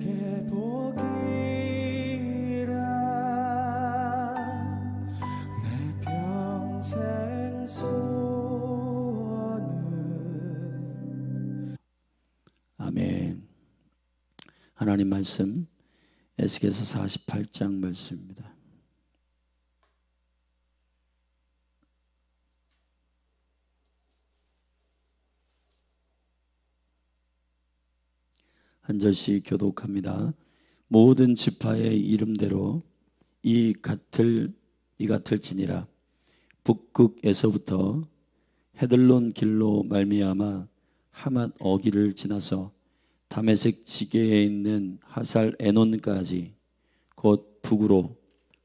내게 복이라 내 평생 소원은. 아멘. 하나님 말씀 에스겔서 48장 말씀입니다. 한 절씩 교독합니다. 모든 지파의 이름대로 이 같을지니라. 북극에서부터 헤들론 길로 말미암아 하맛 어기를 지나서 다메섹 지게에 있는 하살 에논까지 곧 북으로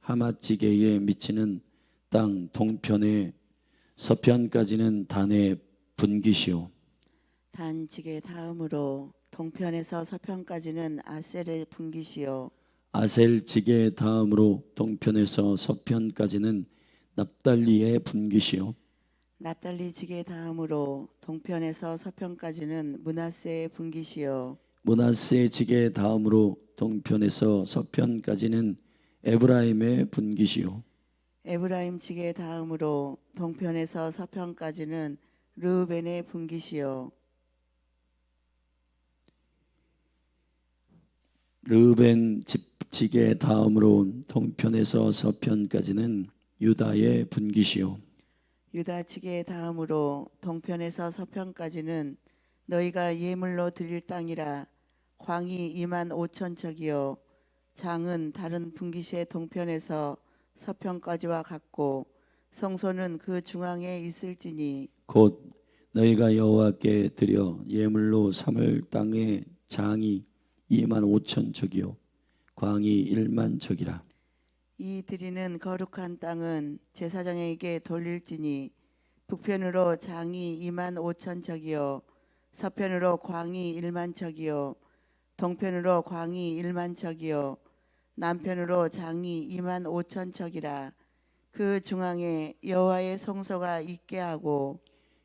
하맛 지게에 미치는 땅 동편의 서편까지는 단의 분깃이요. 단 지게 다음으로 동편에서 서편까지는 아셀의 분깃이요. 아셀 지게 다음으로 동편에서 서편까지는 납달리의 분깃이요. 납달리 지게 다음으로 동편에서 서편까지는 므낫세의 분깃이요. 므낫세 지게 다음으로 동편에서 서편까지는 에브라임의 분깃이요. 에브라임 지게 다음으로 동편에서 서편까지는 르우벤의 분깃이요. 르우벤 지게 다음으로 동편에서 서편까지는 유다의 분깃이요. 유다 지게 다음으로 동편에서 서편까지는 너희가 예물로 드릴 땅이라. 광이 2만 5천 척이요 장은 다른 분깃의 동편에서 서편까지와 같고 성소는 그 중앙에 있을지니 곧 너희가 여호와께 드려 예물로 삼을 땅의 장이 2만 5천 척이요 광이 1만 척이라. 이 드리는 거룩한 땅은 제사장에게 돌릴지니 북편으로 장이 2만 5천 척이요 서편으로 광이 1만 척이요 동편으로 광이 1만 척이요 남편으로 장이 2만 5천 척이라. 그 중앙에 여호와의 성소가 있게 하고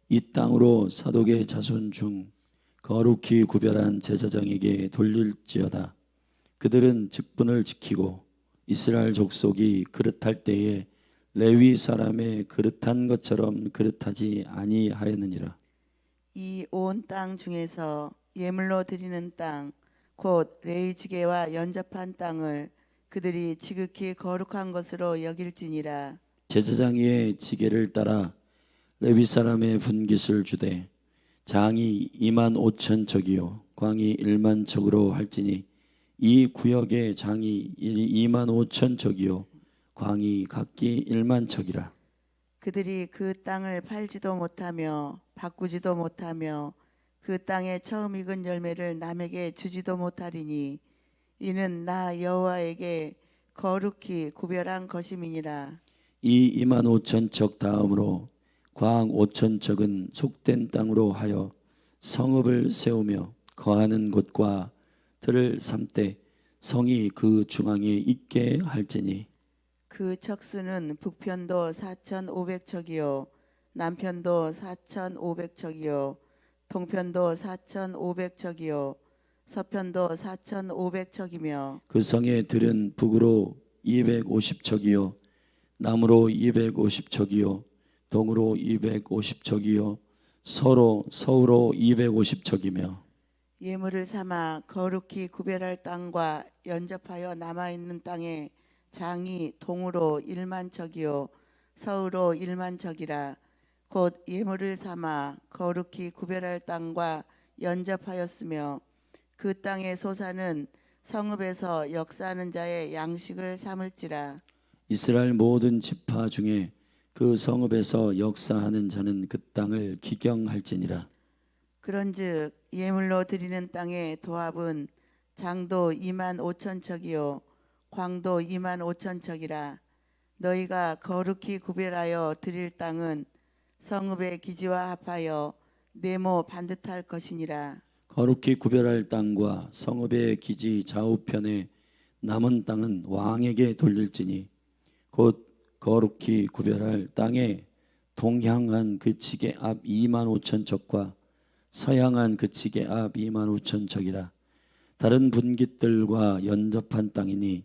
이 땅으로 사독의 자손 중 거룩히 구별한 제사장에게 돌릴지어다. 그들은 직분을 지키고 이스라엘 족속이 그릇할 때에 레위 사람의 그릇한 것처럼 그릇하지 아니하였느니라. 이 온 땅 중에서 예물로 드리는 땅 곧 레위지게와 연접한 땅을 그들이 지극히 거룩한 것으로 여길지니라. 제사장의 지게를 따라 레위 사람의 분깃을 주되 장이 2만 5천 척이요 광이 1만 척으로 할지니 이 구역의 장이 2만 5천 척이요 광이 각기 1만 척이라. 그들이 그 땅을 팔지도 못하며 바꾸지도 못하며 그 땅에 처음 익은 열매를 남에게 주지도 못하리니 이는 나 여호와에게 거룩히 구별한 것임이니라. 이 2만 5천 척 다음으로 광 5천 척은 속된 땅으로 하여 성읍을 세우며 거하는 곳과 들을 삼되 성이 그 중앙에 있게 할지니 그 척수는 북편도 4,500척이요 남편도 4,500척이요 동편도 4,500척이요 서편도 4,500척이며 그 성의 들은 북으로 250척이요 남으로 250척이요 동으로 250척이요 서로 250척이며 예물을 삼아 거룩히 구별할 땅과 연접하여 남아있는 땅에 장이 동으로 1만 척이요 서으로 1만 척이라. 곧 예물을 삼아 거룩히 구별할 땅과 연접하였으며 그 땅의 소사는 성읍에서 역사하는 자의 양식을 삼을지라. 이스라엘 모든 지파 중에 그 성읍에서 역사하는 자는 그 땅을 기경할지니라. 그런즉 예물로 드리는 땅의 도합은 장도 2만 5천 척이요 광도 2만 5천 척이라. 너희가 거룩히 구별하여 드릴 땅은 성읍의 기지와 합하여 네모 반듯할 것이니라. 거룩히 구별할 땅과 성읍의 기지 좌우편에 남은 땅은 왕에게 돌릴지니 곧 거룩히 구별할 땅에 동향한 그 지게 앞 2만 5천 척과 서향한 그 지게 앞 2만 5천 척이라. 다른 분깃들과 연접한 땅이니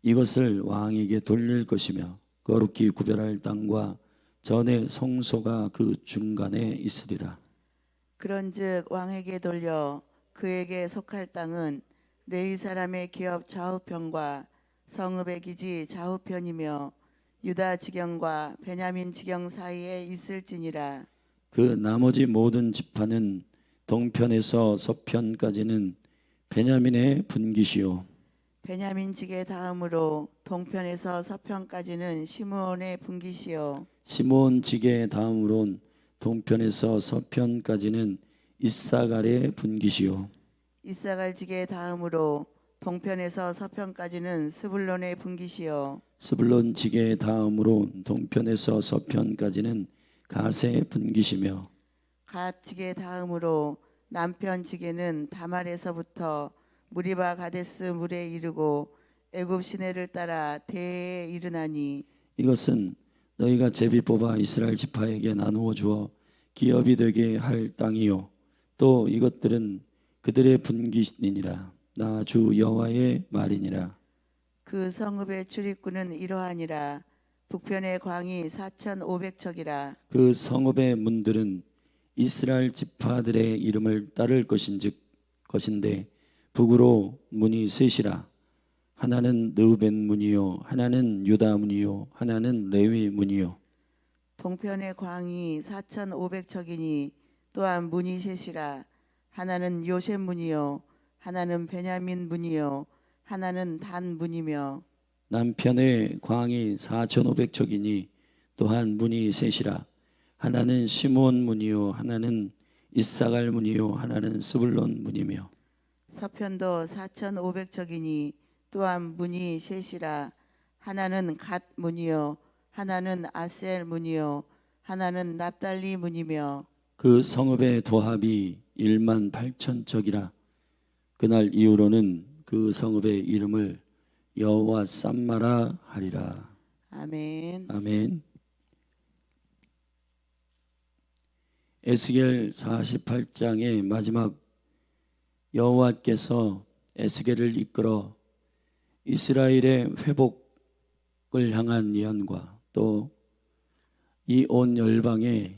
이것을 왕에게 돌릴 것이며 거룩히 구별할 땅과 전의 성소가 그 중간에 있으리라. 그런즉 왕에게 돌려 그에게 속할 땅은 레위 사람의 기업 좌우편과 성읍의 기지 좌우편이며 유다 지경과 베냐민 지경 사이에 있을지니라. 그 나머지 모든 지파는 동편에서 서편까지는 베냐민의 분깃이요 베냐민 지게 다음으로 동편에서 서편까지는 시므온의 분깃이요 시므온 지게 다음으론 동편에서 서편까지는 이사갈의 분깃이요 이사갈 지게 다음으로 동편에서 서편까지는 스불론의 분깃이요 스불론 지게 다음으로 동편에서 서편까지는 갓의 분깃이며 갓 지게 다음으로 남편 지게는 다말에서부터 무리바 가데스 물에 이르고 애굽 시내를 따라 대에 이르나니 이것은 너희가 제비 뽑아 이스라엘 지파에게 나누어 주어 기업이 되게 할 땅이요 또 이것들은 그들의 분깃이니라. 나 주 여호와의 말이니라. 그 성읍의 출입구는 이러하니라. 북편의 광이 4,500척이라. 그 성읍의 문들은 이스라엘 지파들의 이름을 따를 것인데 북으로 문이 셋이라. 하나는 르우벤 문이요 하나는 유다 문이요 하나는 레위 문이요 동편의 광이 4,500척이니 또한 문이 셋이라. 하나는 요셉 문이요 하나는 베냐민 문이요 하나는 단 문이며 남편의 광이 4,500척이니 또한 문이 셋이라. 하나는 시므온 문이요 하나는 이사갈 문이요 하나는 스불론 문이며 서편도 4,500척이니 또한 문이 셋이라. 하나는 갓 문이요 하나는 아셀 문이요 하나는 납달리 문이며 그 성읍의 도합이 18,000척이라. 그날 이후로는 그 성읍의 이름을 여호와 쌈마라 하리라. 아멘. 아멘. 에스겔 48장의 마지막 여호와께서 에스겔을 이끌어 이스라엘의 회복을 향한 예언과 또 이 온 열방에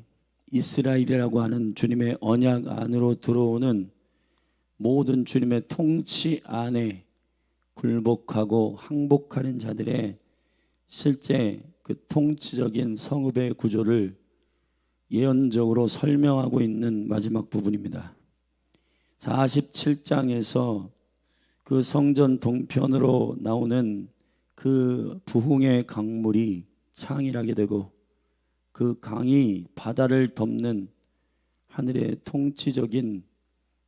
이스라엘이라고 하는 주님의 언약 안으로 들어오는 모든 주님의 통치 안에 굴복하고 항복하는 자들의 실제 그 통치적인 성읍의 구조를 예언적으로 설명하고 있는 마지막 부분입니다. 47장에서 그 성전 동편으로 나오는 그 부흥의 강물이 창일하게 되고 그 강이 바다를 덮는 하늘의 통치적인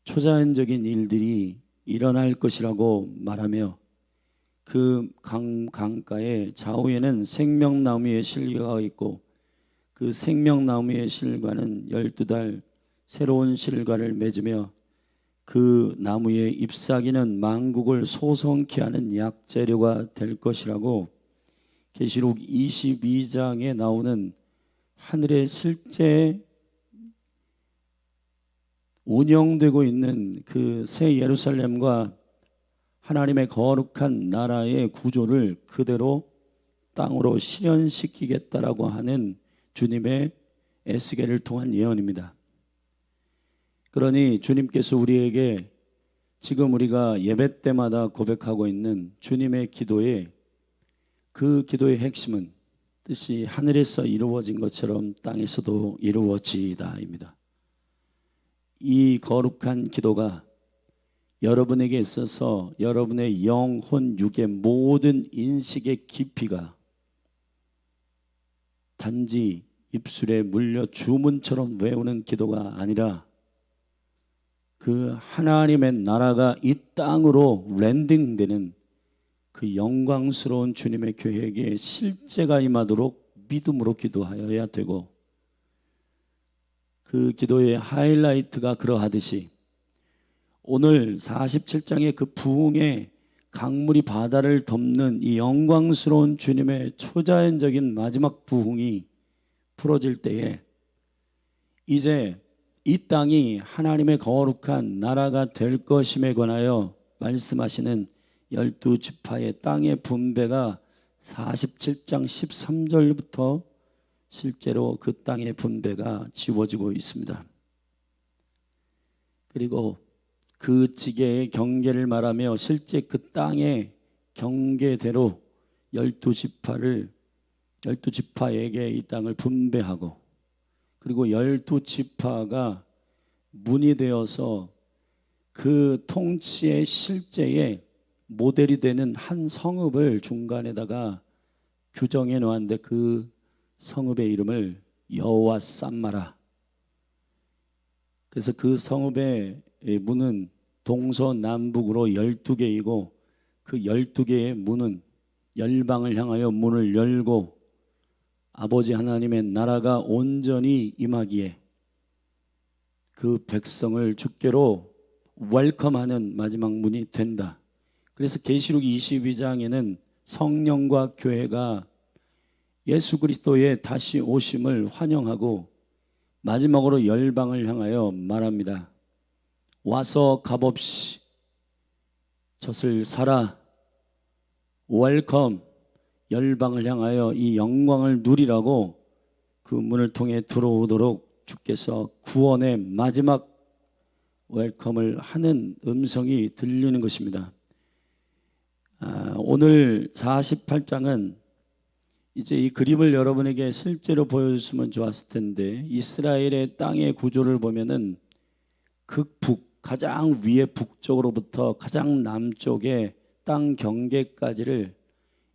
초자연적인 일들이 일어날 것이라고 말하며 그 강가의 좌우에는 생명나무의 실과가 있고 그 생명나무의 실과는 12달 새로운 실과를 맺으며 그 나무의 잎사귀는 만국을 소성케 하는 약재료가 될 것이라고 계시록 22장에 나오는 하늘의 실제 운영되고 있는 그 새 예루살렘과 하나님의 거룩한 나라의 구조를 그대로 땅으로 실현시키겠다라고 하는 주님의 에스겔을 통한 예언입니다. 그러니 주님께서 우리에게 지금 우리가 예배 때마다 고백하고 있는 주님의 기도의 그 기도의 핵심은 뜻이 하늘에서 이루어진 것처럼 땅에서도 이루어지이다입니다. 이 거룩한 기도가 여러분에게 있어서 여러분의 영혼, 육의 모든 인식의 깊이가 단지 입술에 물려 주문처럼 외우는 기도가 아니라 그 하나님의 나라가 이 땅으로 랜딩되는 그 영광스러운 주님의 계획에 실제가 임하도록 믿음으로 기도하여야 되고 그 기도의 하이라이트가 그러하듯이 오늘 47장의 그 부흥의 강물이 바다를 덮는 이 영광스러운 주님의 초자연적인 마지막 부흥이 풀어질 때에 이제 이 땅이 하나님의 거룩한 나라가 될 것임에 관하여 말씀하시는 12지파의 땅의 분배가 47장 13절부터 실제로 그 땅의 분배가 지워지고 있습니다. 그리고 그 지계의 경계를 말하며 실제 그 땅의 경계대로 12지파에게 이 땅을 분배하고, 그리고 12지파가 문이 되어서 그 통치의 실제의 모델이 되는 한 성읍을 중간에다가 규정해 놓았는데, 그 성읍의 이름을 여호와 쌈마라. 그래서 그 성읍의 문은 동서남북으로 12개이고 그 12개의 문은 열방을 향하여 문을 열고 아버지 하나님의 나라가 온전히 임하기에 그 백성을 주께로 웰컴하는 마지막 문이 된다. 그래서 계시록 22장에는 성령과 교회가 예수 그리스도의 다시 오심을 환영하고 마지막으로 열방을 향하여 말합니다. 와서 값없이 젖을 사라. 웰컴. 열방을 향하여 이 영광을 누리라고 그 문을 통해 들어오도록 주께서 구원의 마지막 웰컴을 하는 음성이 들리는 것입니다. 오늘 48장은 이제 이 그림을 여러분에게 실제로 보여줬으면 좋았을 텐데, 이스라엘의 땅의 구조를 보면은 극북, 가장 위에 북쪽으로부터 가장 남쪽의 땅 경계까지를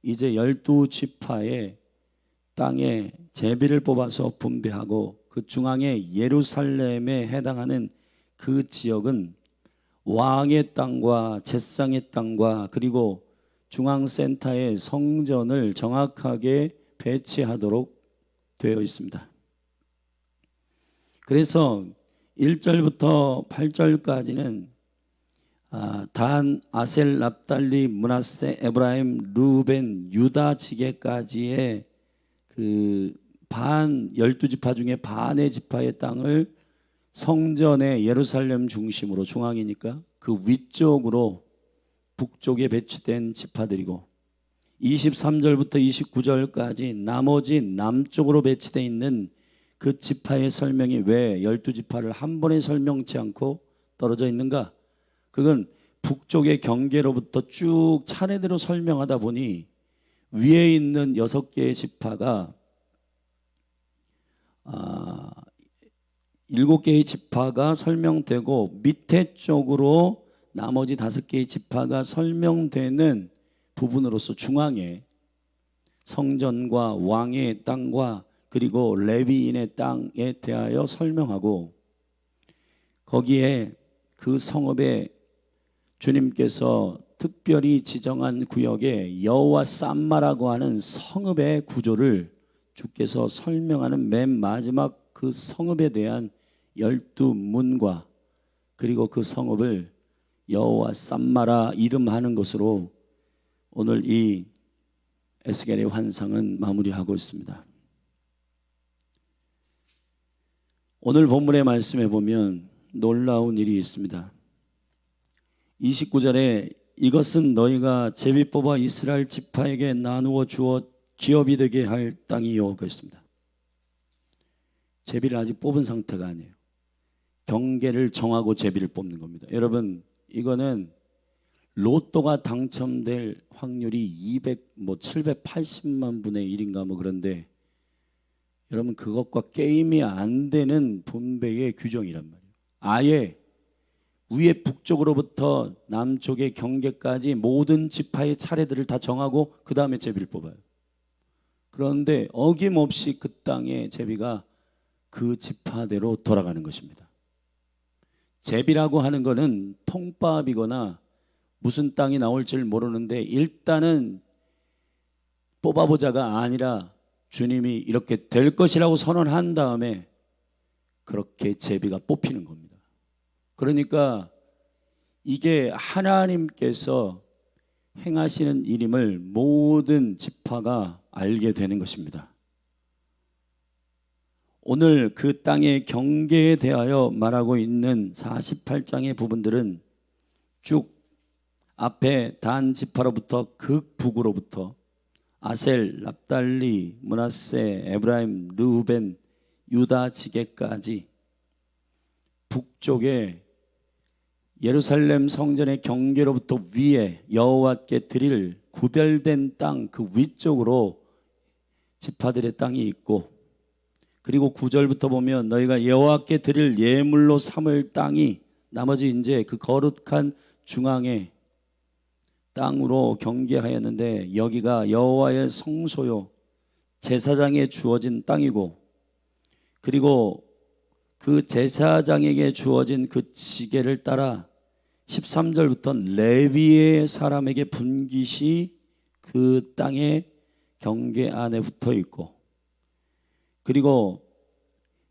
이제 12지파의 땅에 제비를 뽑아서 분배하고, 그 중앙에 예루살렘에 해당하는 그 지역은 왕의 땅과 제사장의 땅과 그리고 중앙센터의 성전을 정확하게 배치하도록 되어 있습니다. 그래서 1절부터 8절까지는 단, 아셀, 납달리, 므낫세, 에브라임, 루벤, 유다 지계까지의 그 12지파 중에 반의 지파의 땅을 성전의 예루살렘 중심으로, 중앙이니까 그 위쪽으로 북쪽에 배치된 지파들이고, 23절부터 29절까지 나머지 남쪽으로 배치되어 있는 그 지파의 설명이 왜 12지파를 한 번에 설명치 않고 떨어져 있는가? 그건 북쪽의 경계로부터 쭉 차례대로 설명하다 보니 위에 있는 6개의 지파가 7개의 지파가 설명되고, 밑에 쪽으로 나머지 5개의 지파가 설명되는 부분으로서 중앙에 성전과 왕의 땅과 그리고 레위인의 땅에 대하여 설명하고, 거기에 그 성읍에 주님께서 특별히 지정한 구역에 여호와 쌈마라고 하는 성읍의 구조를 주께서 설명하는 맨 마지막 그 성읍에 대한 12문과 그리고 그 성읍을 여호와 쌈마라 이름하는 것으로 오늘 이 에스겔의 환상은 마무리하고 있습니다. 오늘 본문의 말씀에 보면 놀라운 일이 있습니다. 29절에 이것은 너희가 제비 뽑아 이스라엘 지파에게 나누어 주어 기업이 되게 할 땅이요 그랬습니다. 제비를 아직 뽑은 상태가 아니에요. 경계를 정하고 제비를 뽑는 겁니다. 여러분, 이거는 로또가 당첨될 확률이 780만 분의 1인가 그런데, 여러분 그것과 게임이 안 되는 분배의 규정이란 말이에요. 아예 위에 북쪽으로부터 남쪽의 경계까지 모든 지파의 차례들을 다 정하고 그 다음에 제비를 뽑아요. 그런데 어김없이 그 땅의 제비가 그 지파대로 돌아가는 것입니다. 제비라고 하는 것은 통밥이거나 무슨 땅이 나올지를 모르는데 일단은 뽑아보자가 아니라 주님이 이렇게 될 것이라고 선언한 다음에 그렇게 제비가 뽑히는 겁니다. 그러니까 이게 하나님께서 행하시는 일임을 모든 지파가 알게 되는 것입니다. 오늘 그 땅의 경계에 대하여 말하고 있는 48장의 부분들은 쭉 앞에 단 지파로부터 극북으로부터 아셀, 납달리, 므낫세, 에브라임, 르우벤, 유다 지게까지 북쪽에 예루살렘 성전의 경계로부터 위에 여호와께 드릴 구별된 땅 그 위쪽으로 지파들의 땅이 있고, 그리고 9절부터 보면 너희가 여호와께 드릴 예물로 삼을 땅이 나머지 이제 그 거룩한 중앙에 땅으로 경계하였는데, 여기가 여호와의 성소요 제사장에 주어진 땅이고, 그리고 그 제사장에게 주어진 그 지계를 따라 13절부터 레위의 사람에게 분깃이 그 땅의 경계 안에 붙어 있고, 그리고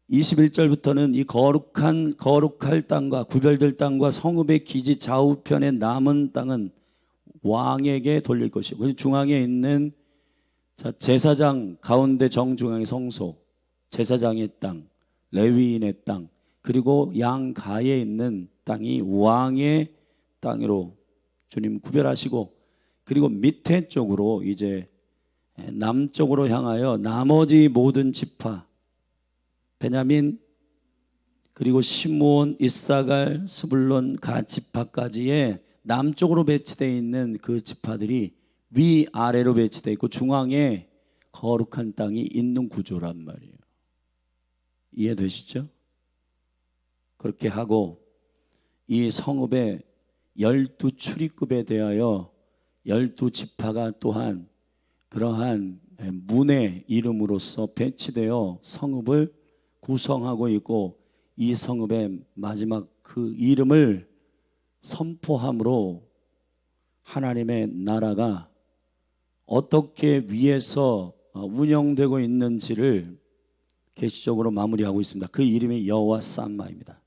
21절부터는 이 거룩할 땅과 구별될 땅과 성읍의 기지 좌우편의 남은 땅은 왕에게 돌릴 것이고, 중앙에 있는 제사장 가운데 정중앙의 성소, 제사장의 땅, 레위인의 땅, 그리고 양가에 있는 땅이 왕의 땅으로 주님 구별하시고, 그리고 밑에 쪽으로 이제 남쪽으로 향하여 나머지 모든 지파, 베냐민, 그리고 시므온, 이사갈, 스불론, 갓 지파까지의 남쪽으로 배치되어 있는 그 지파들이 위아래로 배치되어 있고 중앙에 거룩한 땅이 있는 구조란 말이에요. 이해되시죠? 그렇게 하고 이 성읍의 12출입급에 대하여 12지파가 또한 그러한 문의 이름으로서 배치되어 성읍을 구성하고 있고, 이 성읍의 마지막 그 이름을 선포함으로 하나님의 나라가 어떻게 위에서 운영되고 있는지를 계시적으로 마무리하고 있습니다. 그 이름이 여호와 삼마입니다.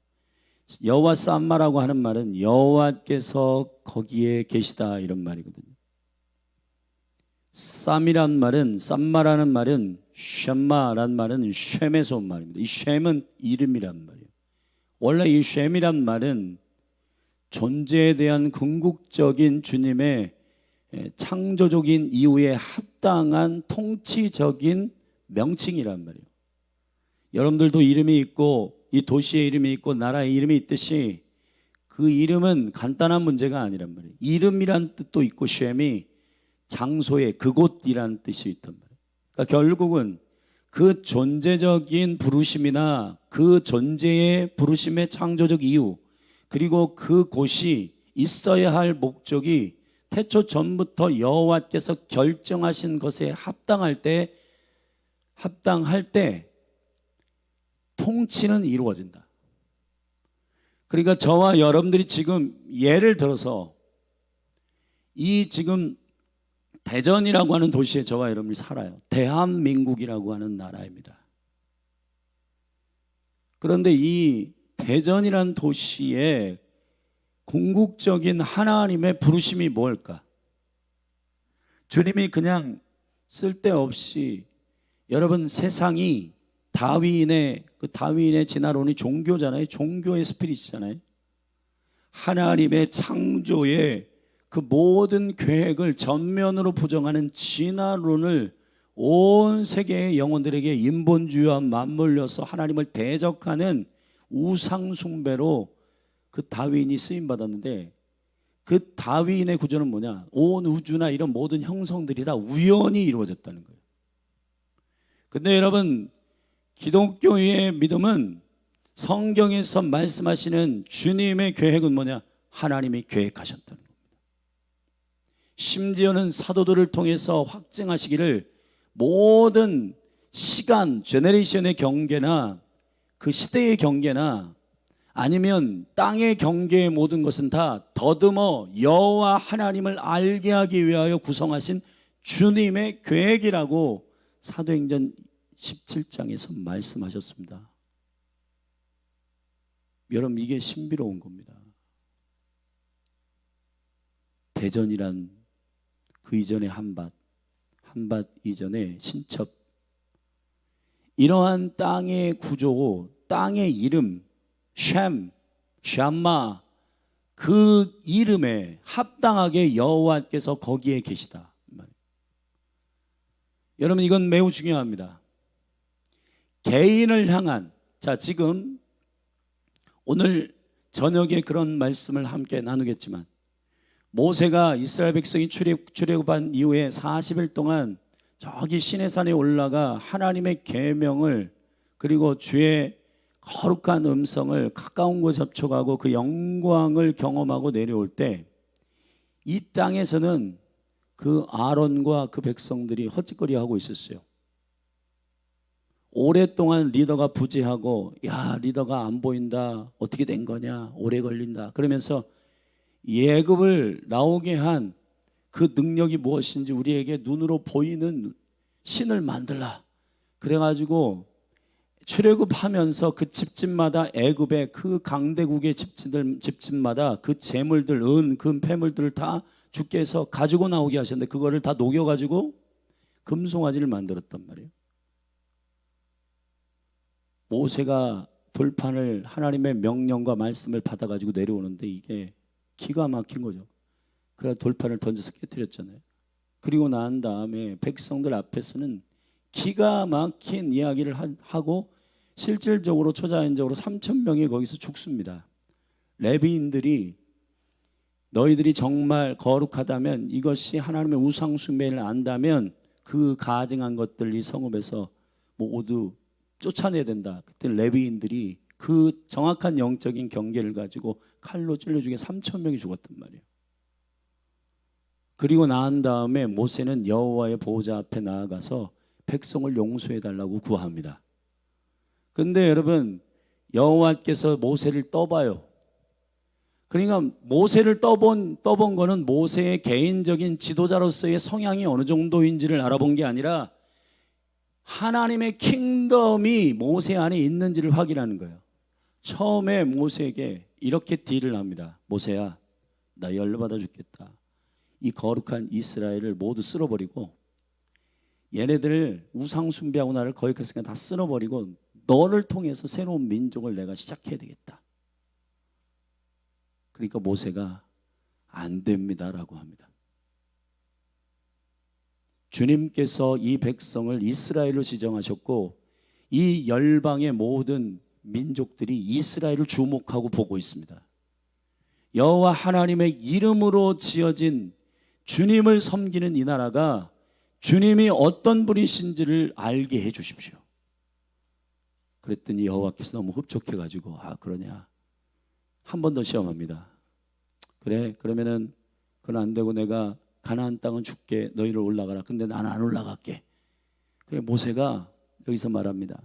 여호와 삼마라고 하는 말은 여호와께서 거기에 계시다 이런 말이거든요. 쌈이란 말은, 쌈마라는 말은 쉔마란 말은 쉔에서 온 말입니다. 이 쉔은 이름이란 말이에요. 원래 이 쉔이란 말은 존재에 대한 궁극적인 주님의 창조적인 이유에 합당한 통치적인 명칭이란 말이에요. 여러분들도 이름이 있고 이 도시의 이름이 있고 나라의 이름이 있듯이 그 이름은 간단한 문제가 아니란 말이에요. 이름이란 뜻도 있고 쉔이 장소의 그곳이라는 뜻이 있단 말이에요. 그러니까 결국은 그 존재적인 부르심이나 그 존재의 부르심의 창조적 이유, 그리고 그 곳이 있어야 할 목적이 태초 전부터 여호와께서 결정하신 것에 합당할 때 통치는 이루어진다. 그러니까 저와 여러분들이 지금 예를 들어서 이 지금 대전이라고 하는 도시에 저와 여러분이 살아요. 대한민국이라고 하는 나라입니다. 그런데 이 대전이라는 도시의 궁극적인 하나님의 부르심이 뭘까? 주님이 그냥 쓸데없이, 여러분 세상이 다윈의 진화론이 종교잖아요. 종교의 스피릿이잖아요. 하나님의 창조의 그 모든 계획을 전면으로 부정하는 진화론을 온 세계의 영혼들에게 인본주의와 맞물려서 하나님을 대적하는 우상 숭배로 그 다윈이 쓰임 받았는데, 그 다윈의 구조는 뭐냐? 온 우주나 이런 모든 형성들이 다 우연히 이루어졌다는 거예요. 근데 여러분, 기독교의 믿음은 성경에서 말씀하시는 주님의 계획은 뭐냐? 하나님이 계획하셨다는 겁니다. 심지어는 사도들을 통해서 확증하시기를 모든 시간, 제너레이션의 경계나 그 시대의 경계나 아니면 땅의 경계의 모든 것은 다 더듬어 여호와 하나님을 알게 하기 위하여 구성하신 주님의 계획이라고 사도행전 17장에서 말씀하셨습니다. 여러분, 이게 신비로운 겁니다. 대전이란 그 이전에 한밭 이전에 신첩, 이러한 땅의 구조, 땅의 이름 샴마, 그 이름에 합당하게 여호와께서 거기에 계시다. 여러분, 이건 매우 중요합니다. 개인을 향한, 자, 지금 오늘 저녁에 그런 말씀을 함께 나누겠지만, 모세가 이스라엘 백성이 출애굽한 이후에 40일 동안 저기 시내산에 올라가 하나님의 계명을, 그리고 주의 거룩한 음성을 가까운 곳에 접촉하고 그 영광을 경험하고 내려올 때, 이 땅에서는 그 아론과 그 백성들이 헛짓거리하고 있었어요. 오랫동안 리더가 부재하고, 야, 리더가 안 보인다, 어떻게 된 거냐, 오래 걸린다, 그러면서 예굽을 나오게 한 그 능력이 무엇인지 우리에게 눈으로 보이는 신을 만들라, 그래가지고 출애굽하면서 그 집집마다 애굽의 그 강대국의 집집마다 그 재물들, 은, 금, 폐물들을 다 주께서 가지고 나오게 하셨는데, 그거를 다 녹여가지고 금송아지를 만들었단 말이에요. 모세가 돌판을, 하나님의 명령과 말씀을 받아가지고 내려오는데 이게 기가 막힌 거죠. 그래서 돌판을 던져서 깨뜨렸잖아요. 그리고 난 다음에 백성들 앞에서는 기가 막힌 이야기를 하고, 실질적으로 초자연적으로 3,000명이 거기서 죽습니다. 레위인들이 너희들이 정말 거룩하다면, 이것이 하나님의 우상 숭배를 안다면 그 가증한 것들 이 성읍에서 모두 쫓아내야 된다. 그때 레위인들이 그 정확한 영적인 경계를 가지고 칼로 찔러 죽여 3,000명이 죽었단 말이에요. 그리고 나은 다음에 모세는 여호와의 보호자 앞에 나아가서 백성을 용서해 달라고 구합니다. 근데 여러분, 여호와께서 모세를 떠봐요. 그러니까 모세를 떠본 거는 모세의 개인적인 지도자로서의 성향이 어느 정도인지를 알아본 게 아니라 하나님의 킹덤이 모세 안에 있는지를 확인하는 거예요. 처음에 모세에게 이렇게 딜을 합니다. 모세야, 나 열받아 죽겠다. 이 거룩한 이스라엘을 모두 쓸어버리고, 얘네들 우상 숭배하고 나를 거역했으니까 다 쓸어버리고 너를 통해서 새로운 민족을 내가 시작해야 되겠다. 그러니까 모세가 안 됩니다라고 합니다. 주님께서 이 백성을 이스라엘로 지정하셨고, 이 열방의 모든 민족들이 이스라엘을 주목하고 보고 있습니다. 여호와 하나님의 이름으로 지어진 주님을 섬기는 이 나라가 주님이 어떤 분이신지를 알게 해 주십시오. 그랬더니 여호와께서 너무 흡족해가지고, 아, 그러냐, 한 번 더 시험합니다. 그래, 그러면은 그건 안 되고 내가 가나안 땅은 줄게, 너희를 올라가라. 근데 나는 안 올라갈게. 그래, 모세가 여기서 말합니다.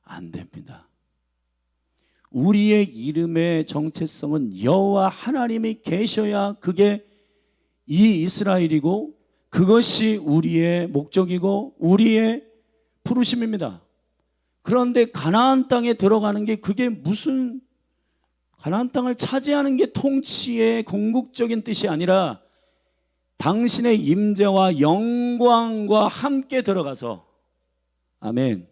안 됩니다. 우리의 이름의 정체성은 여호와 하나님이 계셔야 그게 이 이스라엘이고, 그것이 우리의 목적이고 우리의 부르심입니다. 그런데 가나안 땅에 들어가는 게, 그게 무슨, 가나안 땅을 차지하는 게 통치의 궁극적인 뜻이 아니라 당신의 임재와 영광과 함께 들어가서, 아멘,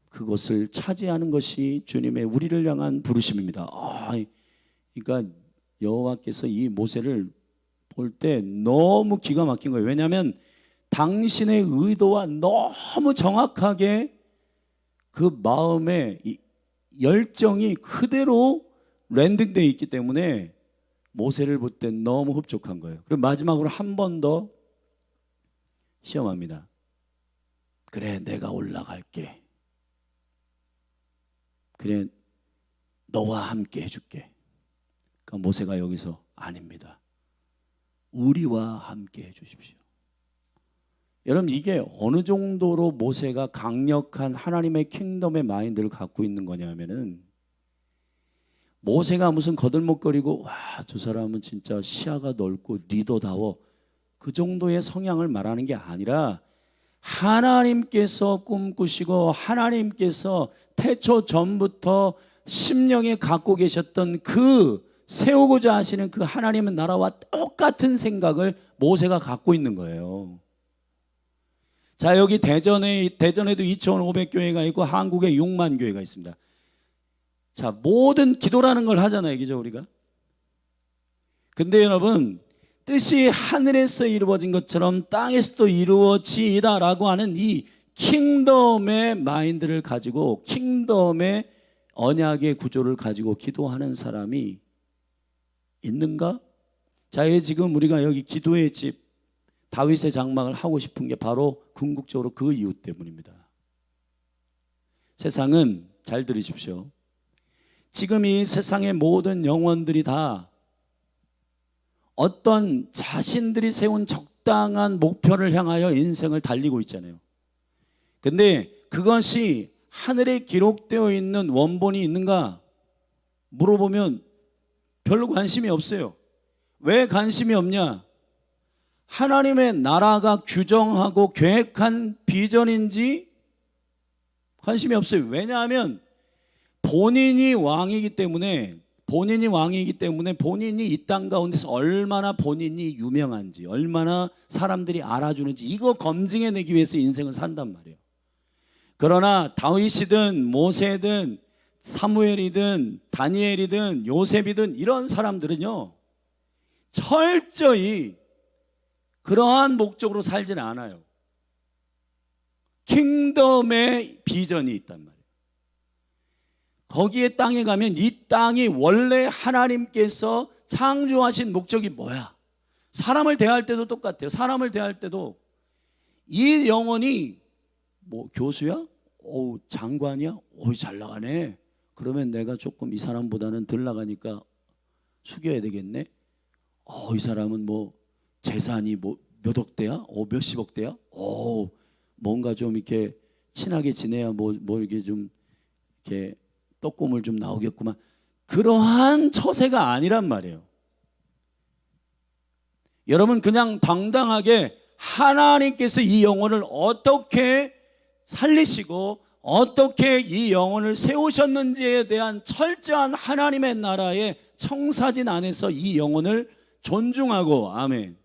그것을 차지하는 것이 주님의 우리를 향한 부르심입니다. 그러니까 여호와께서 이 모세를 볼 때 너무 기가 막힌 거예요. 왜냐하면 당신의 의도와 너무 정확하게 그 마음의 열정이 그대로 랜딩되어 있기 때문에 모세를 볼 때 너무 흡족한 거예요. 그리고 마지막으로 한 번 더 시험합니다. 그래, 내가 올라갈게. 그래, 너와 함께 해줄게. 그러니까 모세가 여기서 아닙니다. 우리와 함께 해주십시오. 여러분, 이게 어느 정도로 모세가 강력한 하나님의 킹덤의 마인드를 갖고 있는 거냐면은, 모세가 무슨 거들먹거리고 와, 저 사람은 진짜 시야가 넓고 리더다워, 그 정도의 성향을 말하는 게 아니라, 하나님께서 꿈꾸시고 하나님께서 태초 전부터 심령에 갖고 계셨던 그 세우고자 하시는 그 하나님의 나라와 똑같은 생각을 모세가 갖고 있는 거예요. 자, 여기 대전에도 2,500교회가 있고 한국에 6만 교회가 있습니다. 자, 모든 기도라는 걸 하잖아요, 그죠? 우리가 근데 여러분, 뜻이 하늘에서 이루어진 것처럼 땅에서도 이루어지이다라고 하는 이 킹덤의 마인드를 가지고, 킹덤의 언약의 구조를 가지고 기도하는 사람이 있는가? 자, 지금 우리가 여기 기도의 집 다윗의 장막을 하고 싶은 게 바로 궁극적으로 그 이유 때문입니다. 세상은, 잘 들으십시오, 지금 이 세상의 모든 영혼들이 다 어떤 자신들이 세운 적당한 목표를 향하여 인생을 달리고 있잖아요. 근데 그것이 하늘에 기록되어 있는 원본이 있는가 물어보면 별로 관심이 없어요. 왜 관심이 없냐? 하나님의 나라가 규정하고 계획한 비전인지 관심이 없어요. 왜냐하면 본인이 왕이기 때문에 본인이 이 땅 가운데서 얼마나 본인이 유명한지, 얼마나 사람들이 알아주는지 이거 검증해내기 위해서 인생을 산단 말이에요. 그러나 다윗이든 모세든 사무엘이든 다니엘이든 요셉이든 이런 사람들은요, 철저히 그러한 목적으로 살지는 않아요. 킹덤의 비전이 있단 말이에요. 거기에 땅에 가면 이 땅이 원래 하나님께서 창조하신 목적이 뭐야? 사람을 대할 때도 똑같아요. 사람을 대할 때도 이 영혼이 뭐 교수야? 오, 장관이야? 오, 잘 나가네. 그러면 내가 조금 이 사람보다는 덜 나가니까 숙여야 되겠네. 이 사람은 뭐 재산이 뭐 몇 억대야? 몇십억 대야? 뭔가 좀 이렇게 친하게 지내야 뭐 이렇게 좀 이렇게 떡고물 좀 나오겠구만. 그러한 처세가 아니란 말이에요. 여러분, 그냥 당당하게 하나님께서 이 영혼을 어떻게 살리시고 어떻게 이 영혼을 세우셨는지에 대한 철저한 하나님의 나라의 청사진 안에서 이 영혼을 존중하고, 아멘.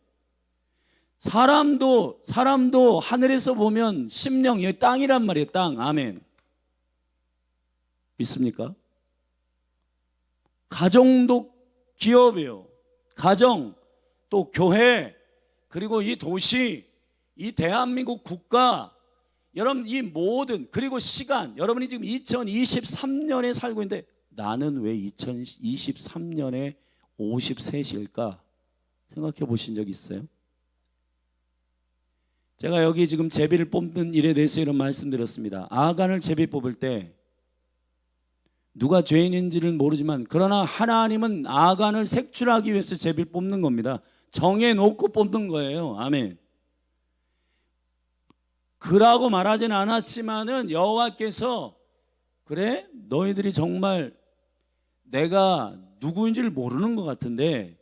사람도 하늘에서 보면 심령, 여기 땅이란 말이에요. 땅, 아멘. 믿습니까? 가정도 기업이에요. 가정, 또 교회, 그리고 이 도시, 이 대한민국 국가, 여러분 이 모든, 그리고 시간, 여러분이 지금 2023년에 살고 있는데 나는 왜 2023년에 53일까? 생각해 보신 적 있어요? 제가 여기 지금 제비를 뽑는 일에 대해서 이런 말씀드렸습니다. 아간을 제비 뽑을 때 누가 죄인인지를 모르지만, 그러나 하나님은 아간을 색출하기 위해서 제비를 뽑는 겁니다. 정해놓고 뽑는 거예요. 아멘. 그라고 말하지는 않았지만은 여호와께서, 그래? 너희들이 정말 내가 누구인지를 모르는 것 같은데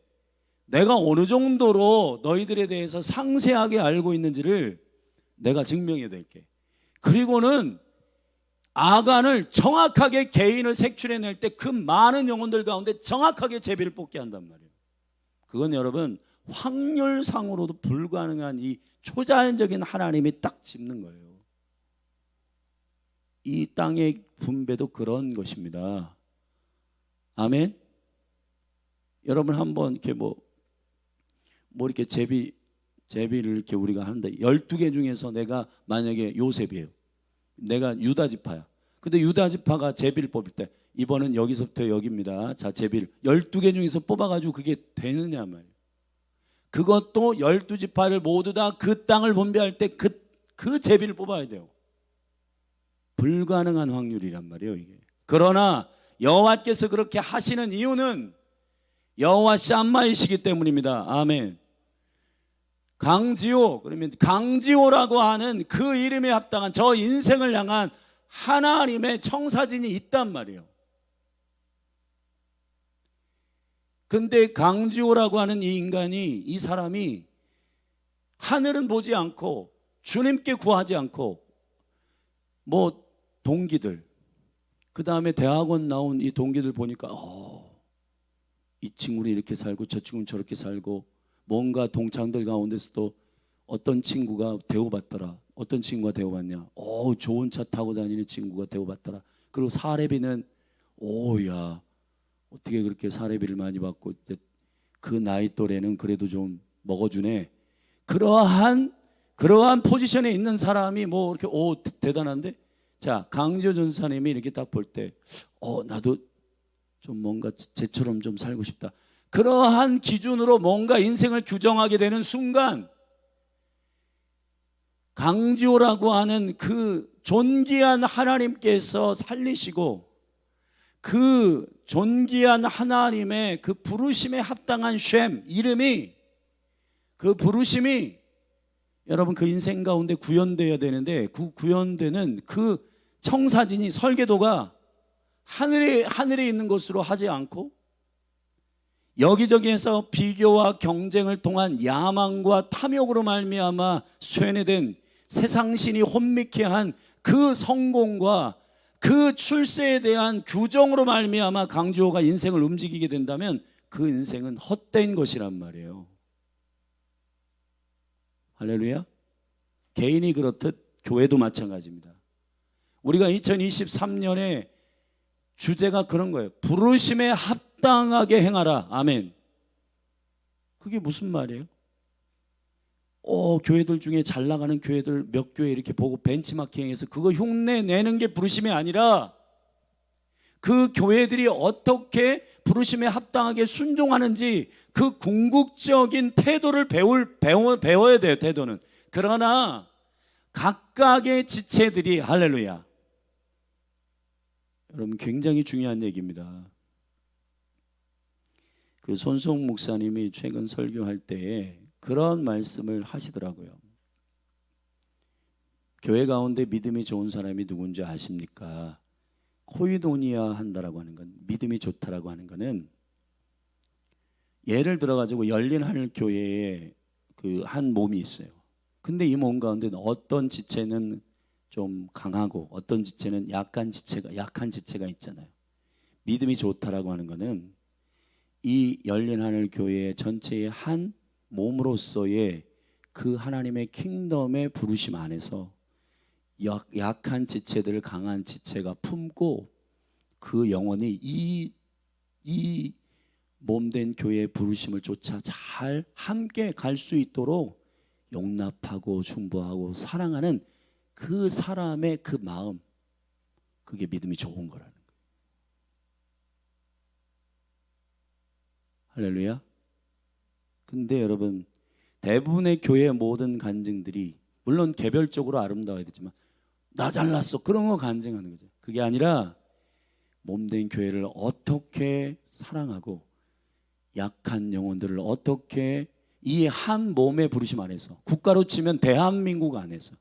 내가 어느 정도로 너희들에 대해서 상세하게 알고 있는지를 내가 증명해 드릴게. 그리고는 아간을 정확하게 개인을 색출해낼 때 그 많은 영혼들 가운데 정확하게 제비를 뽑게 한단 말이에요. 그건 여러분 확률상으로도 불가능한 이 초자연적인 하나님이 딱 짚는 거예요. 이 땅의 분배도 그런 것입니다. 아멘. 여러분 한번 이렇게 뭐 이렇게 제비를 이렇게 우리가 하는데 12개 중에서 내가 만약에 요셉이에요. 내가 유다 지파야. 근데 유다 지파가 제비를 뽑을 때 이번은 여기서부터 여기입니다. 자, 제비를 12개 중에서 뽑아가지고 그게 되느냐 말이에요. 그것도 12지파를 모두 다 그 땅을 분배할 때 그 제비를 뽑아야 돼요. 불가능한 확률이란 말이에요, 이게. 그러나 여호와께서 그렇게 하시는 이유는 여호와 샴마이시기 때문입니다. 아멘. 강지호, 그러면 강지호라고 하는 그 이름에 합당한 저 인생을 향한 하나님의 청사진이 있단 말이에요. 근데 강지호라고 하는 이 인간이, 이 사람이 하늘은 보지 않고 주님께 구하지 않고 뭐 동기들, 그 다음에 대학원 나온 이 동기들 보니까 이 친구는 이렇게 살고 저 친구는 저렇게 살고, 뭔가 동창들 가운데서도 어떤 친구가 대우받더라. 어떤 친구가 대우받냐? 좋은 차 타고 다니는 친구가 대우받더라. 그리고 사례비는 야 어떻게 그렇게 사례비를 많이 받고 그 나이 또래는 그래도 좀 먹어주네. 그러한 포지션에 있는 사람이 뭐 이렇게 대단한데, 자 강지호 전사님이 이렇게 딱 볼 때 나도 좀 뭔가 쟤처럼 좀 살고 싶다. 그러한 기준으로 뭔가 인생을 규정하게 되는 순간 강지호라고 하는 그 존귀한 하나님께서 살리시고 그 존귀한 하나님의 그 부르심에 합당한 셈 이름이 그 부르심이 여러분 그 인생 가운데 구현되어야 되는데 그 구현되는 그 청사진이 설계도가 하늘에 있는 것으로 하지 않고 여기저기에서 비교와 경쟁을 통한 야망과 탐욕으로 말미암아 쇠뇌된 세상신이 혼미케 한 그 성공과 그 출세에 대한 규정으로 말미암아 강지호가 인생을 움직이게 된다면 그 인생은 헛된 것이란 말이에요. 할렐루야. 개인이 그렇듯 교회도 마찬가지입니다. 우리가 2023년에 주제가 그런 거예요. 부르심에 합당하게 행하라. 아멘. 그게 무슨 말이에요? 교회들 중에 잘 나가는 교회들 몇 교회 이렇게 보고 벤치마킹해서 그거 흉내 내는 게 부르심이 아니라 그 교회들이 어떻게 부르심에 합당하게 순종하는지 그 궁극적인 태도를 배워야 돼요. 태도는. 그러나 각각의 지체들이 할렐루야. 여러분 굉장히 중요한 얘기입니다. 그 손송 목사님이 최근 설교할 때에 그런 말씀을 하시더라고요. 교회 가운데 믿음이 좋은 사람이 누군지 아십니까? 코이도니아 한다라고 하는 건, 믿음이 좋다라고 하는 거는 예를 들어 가지고 열린 하늘 교회에 그 한 몸이 있어요. 근데 이 몸 가운데는 어떤 지체는 좀 강하고 어떤 지체는 약한 지체가 있잖아요. 믿음이 좋다라고 하는 거는 이 열린 하늘 교회 전체의 한 몸으로서의 그 하나님의 킹덤의 부르심 안에서 약한 지체들을 강한 지체가 품고 그 영혼이 이 몸된 교회의 부르심을 쫓아 잘 함께 갈 수 있도록 용납하고 중보하고 사랑하는 그 사람의 그 마음, 그게 믿음이 좋은 거라는 거예요. 할렐루야. 근데 여러분 대부분의 교회의 모든 간증들이 물론 개별적으로 아름다워야 되지만 나 잘났어 그런 거 간증하는 거죠. 그게 아니라 몸된 교회를 어떻게 사랑하고 약한 영혼들을 어떻게 이 한 몸의 부르심 안에서, 국가로 치면 대한민국 안에서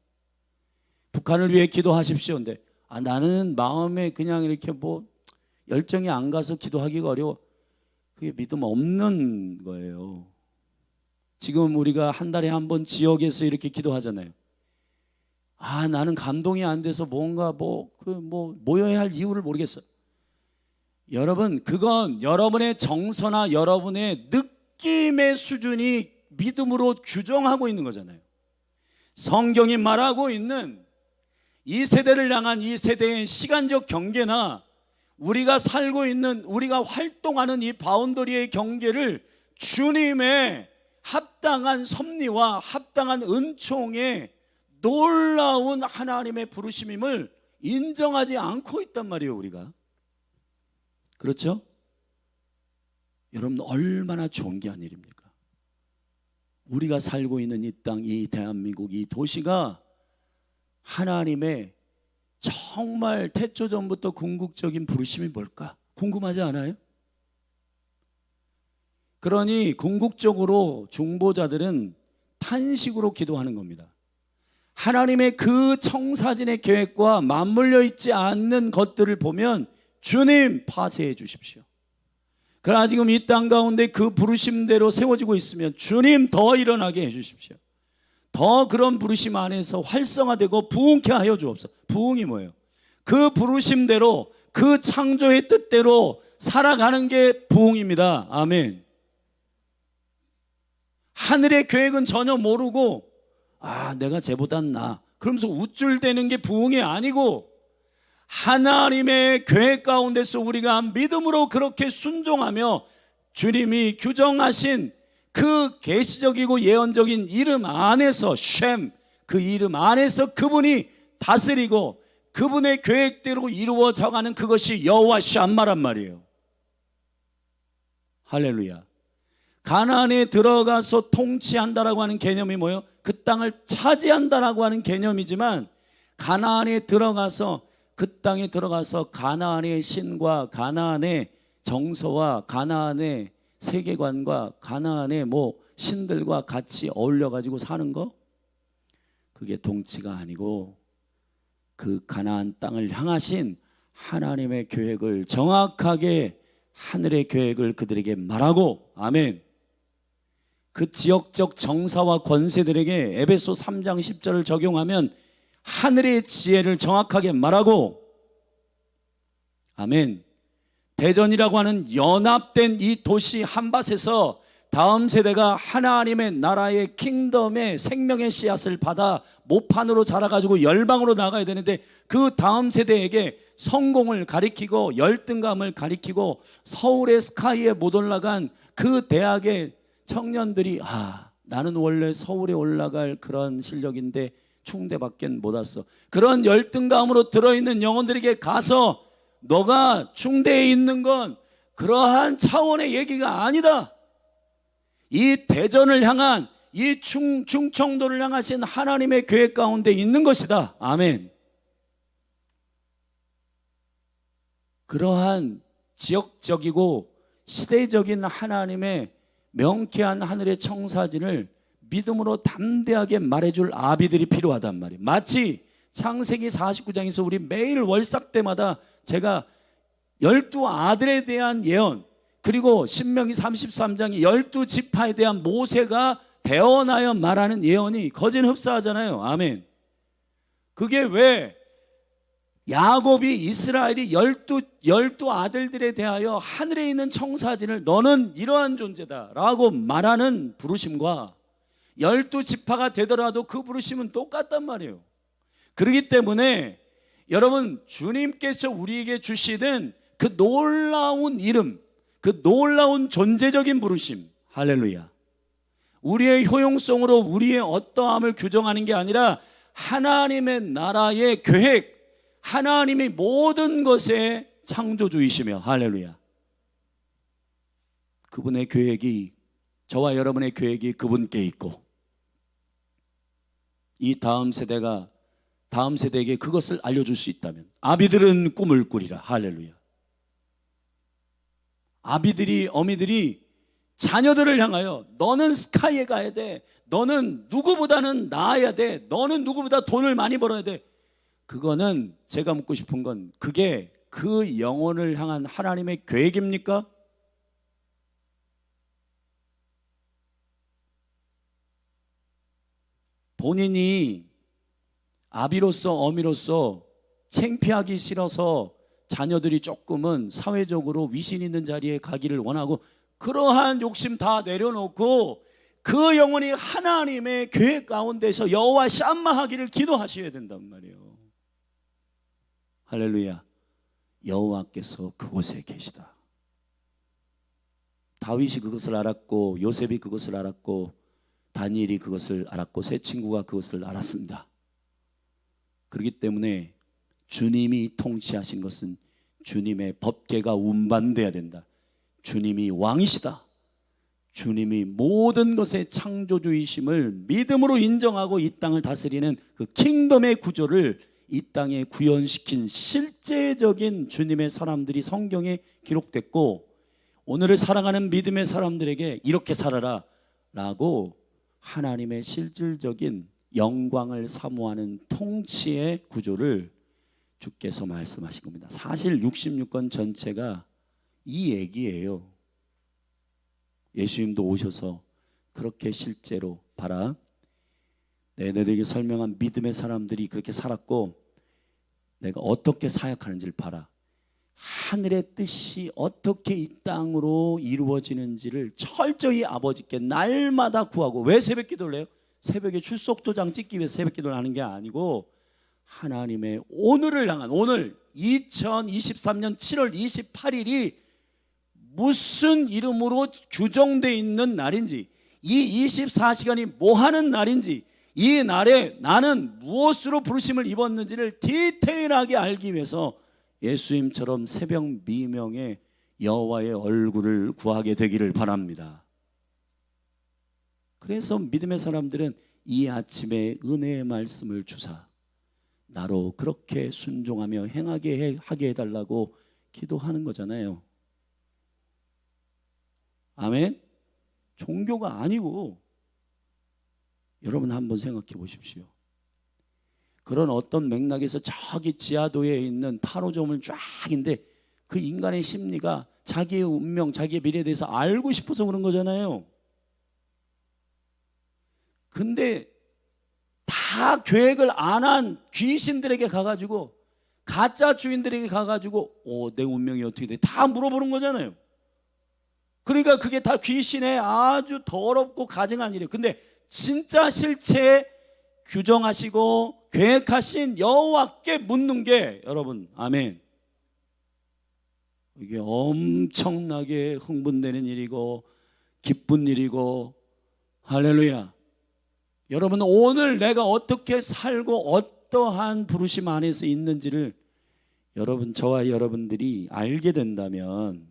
북한을 위해 기도하십시오. 근데 나는 마음에 그냥 이렇게 뭐 열정이 안 가서 기도하기가 어려워. 그게 믿음 없는 거예요. 지금 우리가 한 달에 한 번 지역에서 이렇게 기도하잖아요. 나는 감동이 안 돼서 뭔가 모여야 할 이유를 모르겠어. 여러분, 그건 여러분의 정서나 여러분의 느낌의 수준이 믿음으로 규정하고 있는 거잖아요. 성경이 말하고 있는 이 세대를 향한 이 세대의 시간적 경계나 우리가 살고 있는, 우리가 활동하는 이 바운더리의 경계를 주님의 합당한 섭리와 합당한 은총의 놀라운 하나님의 부르심임을 인정하지 않고 있단 말이에요. 우리가. 그렇죠? 여러분 얼마나 존귀한 일입니까? 우리가 살고 있는 이 땅, 이 대한민국, 이 도시가 하나님의 정말 태초전부터 궁극적인 부르심이 뭘까? 궁금하지 않아요? 그러니 궁극적으로 중보자들은 탄식으로 기도하는 겁니다. 하나님의 그 청사진의 계획과 맞물려 있지 않는 것들을 보면 주님 파쇄해 주십시오. 그러나 지금 이 땅 가운데 그 부르심대로 세워지고 있으면 주님 더 일어나게 해 주십시오. 더 그런 부르심 안에서 활성화되고 부흥케 하여 주옵소서. 부흥이 뭐예요? 그 부르심대로, 그 창조의 뜻대로 살아가는 게 부흥입니다. 아멘. 하늘의 계획은 전혀 모르고 내가 쟤보단 나 그러면서 우쭐대는 게 부흥이 아니고, 하나님의 계획 가운데서 우리가 믿음으로 그렇게 순종하며 주님이 규정하신 그 계시적이고 예언적인 이름 안에서 쉔, 그 이름 안에서 그분이 다스리고 그분의 계획대로 이루어져가는 그것이 여호와 샴마란 말이에요. 할렐루야. 가나안에 들어가서 통치한다라고 하는 개념이 뭐예요? 그 땅을 차지한다라고 하는 개념이지만 가나안에 들어가서 그 땅에 들어가서 가나안의 신과 가나안의 정서와 가나안의 세계관과 가나안의 신들과 같이 어울려 가지고 사는 거, 그게 통치가 아니고 그 가나안 땅을 향하신 하나님의 계획을 정확하게, 하늘의 계획을 그들에게 말하고, 아멘. 그 지역적 정사와 권세들에게 에베소 3장 10절을 적용하면 하늘의 지혜를 정확하게 말하고, 아멘. 대전이라고 하는 연합된 이 도시 한밭에서 다음 세대가 하나님의 나라의 킹덤의 생명의 씨앗을 받아 모판으로 자라가지고 열방으로 나가야 되는데, 그 다음 세대에게 성공을 가리키고 열등감을 가리키고 서울의 스카이에 못 올라간 그 대학의 청년들이 나는 원래 서울에 올라갈 그런 실력인데 충대밖에 못 왔어, 그런 열등감으로 들어있는 영혼들에게 가서 너가 충대에 있는 건 그러한 차원의 얘기가 아니다. 이 대전을 향한, 이 충청도를 향하신 하나님의 계획 가운데 있는 것이다. 아멘. 그러한 지역적이고 시대적인 하나님의 명쾌한 하늘의 청사진을 믿음으로 담대하게 말해줄 아비들이 필요하단 말이에요. 마치 창세기 49장에서 우리 매일 월삭 때마다 제가 12아들에 대한 예언, 그리고 신명기 33장이 12지파에 대한 모세가 대언하여 말하는 예언이 거진 흡사하잖아요. 아멘. 그게 왜 야곱이, 이스라엘이 12 아들들에 대하여 하늘에 있는 청사진을 너는 이러한 존재다 라고 말하는 부르심과 12지파가 되더라도 그 부르심은 똑같단 말이에요. 그렇기 때문에 여러분, 주님께서 우리에게 주시는 그 놀라운 이름, 그 놀라운 존재적인 부르심, 할렐루야, 우리의 효용성으로 우리의 어떠함을 규정하는 게 아니라 하나님의 나라의 계획, 하나님이 모든 것의 창조주이시며, 할렐루야, 그분의 계획이, 저와 여러분의 계획이 그분께 있고, 이 다음 세대가 다음 세대에게 그것을 알려줄 수 있다면, 아비들은 꿈을 꾸리라. 할렐루야. 아비들이, 어미들이 자녀들을 향하여 너는 스카이에 가야 돼, 너는 누구보다는 나아야 돼, 너는 누구보다 돈을 많이 벌어야 돼. 그거는 제가 묻고 싶은 건, 그게 그 영혼을 향한 하나님의 계획입니까? 본인이 아비로서 어미로서 창피하기 싫어서 자녀들이 조금은 사회적으로 위신 있는 자리에 가기를 원하고, 그러한 욕심 다 내려놓고 그 영혼이 하나님의 계획 가운데서 여호와 샴마하기를 기도하셔야 된단 말이에요. 할렐루야. 여호와께서 그곳에 계시다. 다윗이 그것을 알았고, 요셉이 그것을 알았고, 다니엘이 그것을 알았고, 세 친구가 그것을 알았습니다. 그렇기 때문에 주님이 통치하신 것은 주님의 법궤가 운반돼야 된다. 주님이 왕이시다. 주님이 모든 것의 창조주이심을 믿음으로 인정하고 이 땅을 다스리는 그 킹덤의 구조를 이 땅에 구현시킨 실제적인 주님의 사람들이 성경에 기록됐고, 오늘을 살아가는 믿음의 사람들에게 이렇게 살아라 라고 하나님의 실질적인 영광을 사모하는 통치의 구조를 주께서 말씀하신 겁니다. 사실 66권 전체가 이 얘기예요. 예수님도 오셔서 그렇게 실제로 봐라, 너희에게 설명한 믿음의 사람들이 그렇게 살았고 내가 어떻게 사역하는지를 봐라. 하늘의 뜻이 어떻게 이 땅으로 이루어지는지를 철저히 아버지께 날마다 구하고. 왜 새벽 기도를 해요? 새벽에 출석도장 찍기 위해서 새벽 기도를 하는 게 아니고, 하나님의 오늘을 향한, 오늘 2023년 7월 28일이 무슨 이름으로 규정되어 있는 날인지, 이 24시간이 뭐 하는 날인지, 이 날에 나는 무엇으로 부르심을 입었는지를 디테일하게 알기 위해서 예수님처럼 새벽 미명에 여호와의 얼굴을 구하게 되기를 바랍니다. 그래서 믿음의 사람들은 이 아침에 은혜의 말씀을 주사 나로 그렇게 순종하며 행하게 하게 해달라고 기도하는 거잖아요. 아멘. 종교가 아니고, 여러분 한번 생각해 보십시오. 그런 어떤 맥락에서 저기 지하도에 있는 8호점을 쫙인데 그 인간의 심리가 자기의 운명, 자기의 미래에 대해서 알고 싶어서 그런 거잖아요. 근데 다 계획을 안 한 귀신들에게 가가지고, 가짜 주인들에게 가가지고 내 운명이 어떻게 돼? 다 물어보는 거잖아요. 그러니까 그게 다 귀신의 아주 더럽고 가증한 일이에요. 근데 진짜 실체 규정하시고 계획하신 여호와께 묻는 게, 여러분, 아멘, 이게 엄청나게 흥분되는 일이고 기쁜 일이고, 할렐루야. 여러분, 오늘 내가 어떻게 살고 어떠한 부르심 안에서 있는지를 여러분, 저와 여러분들이 알게 된다면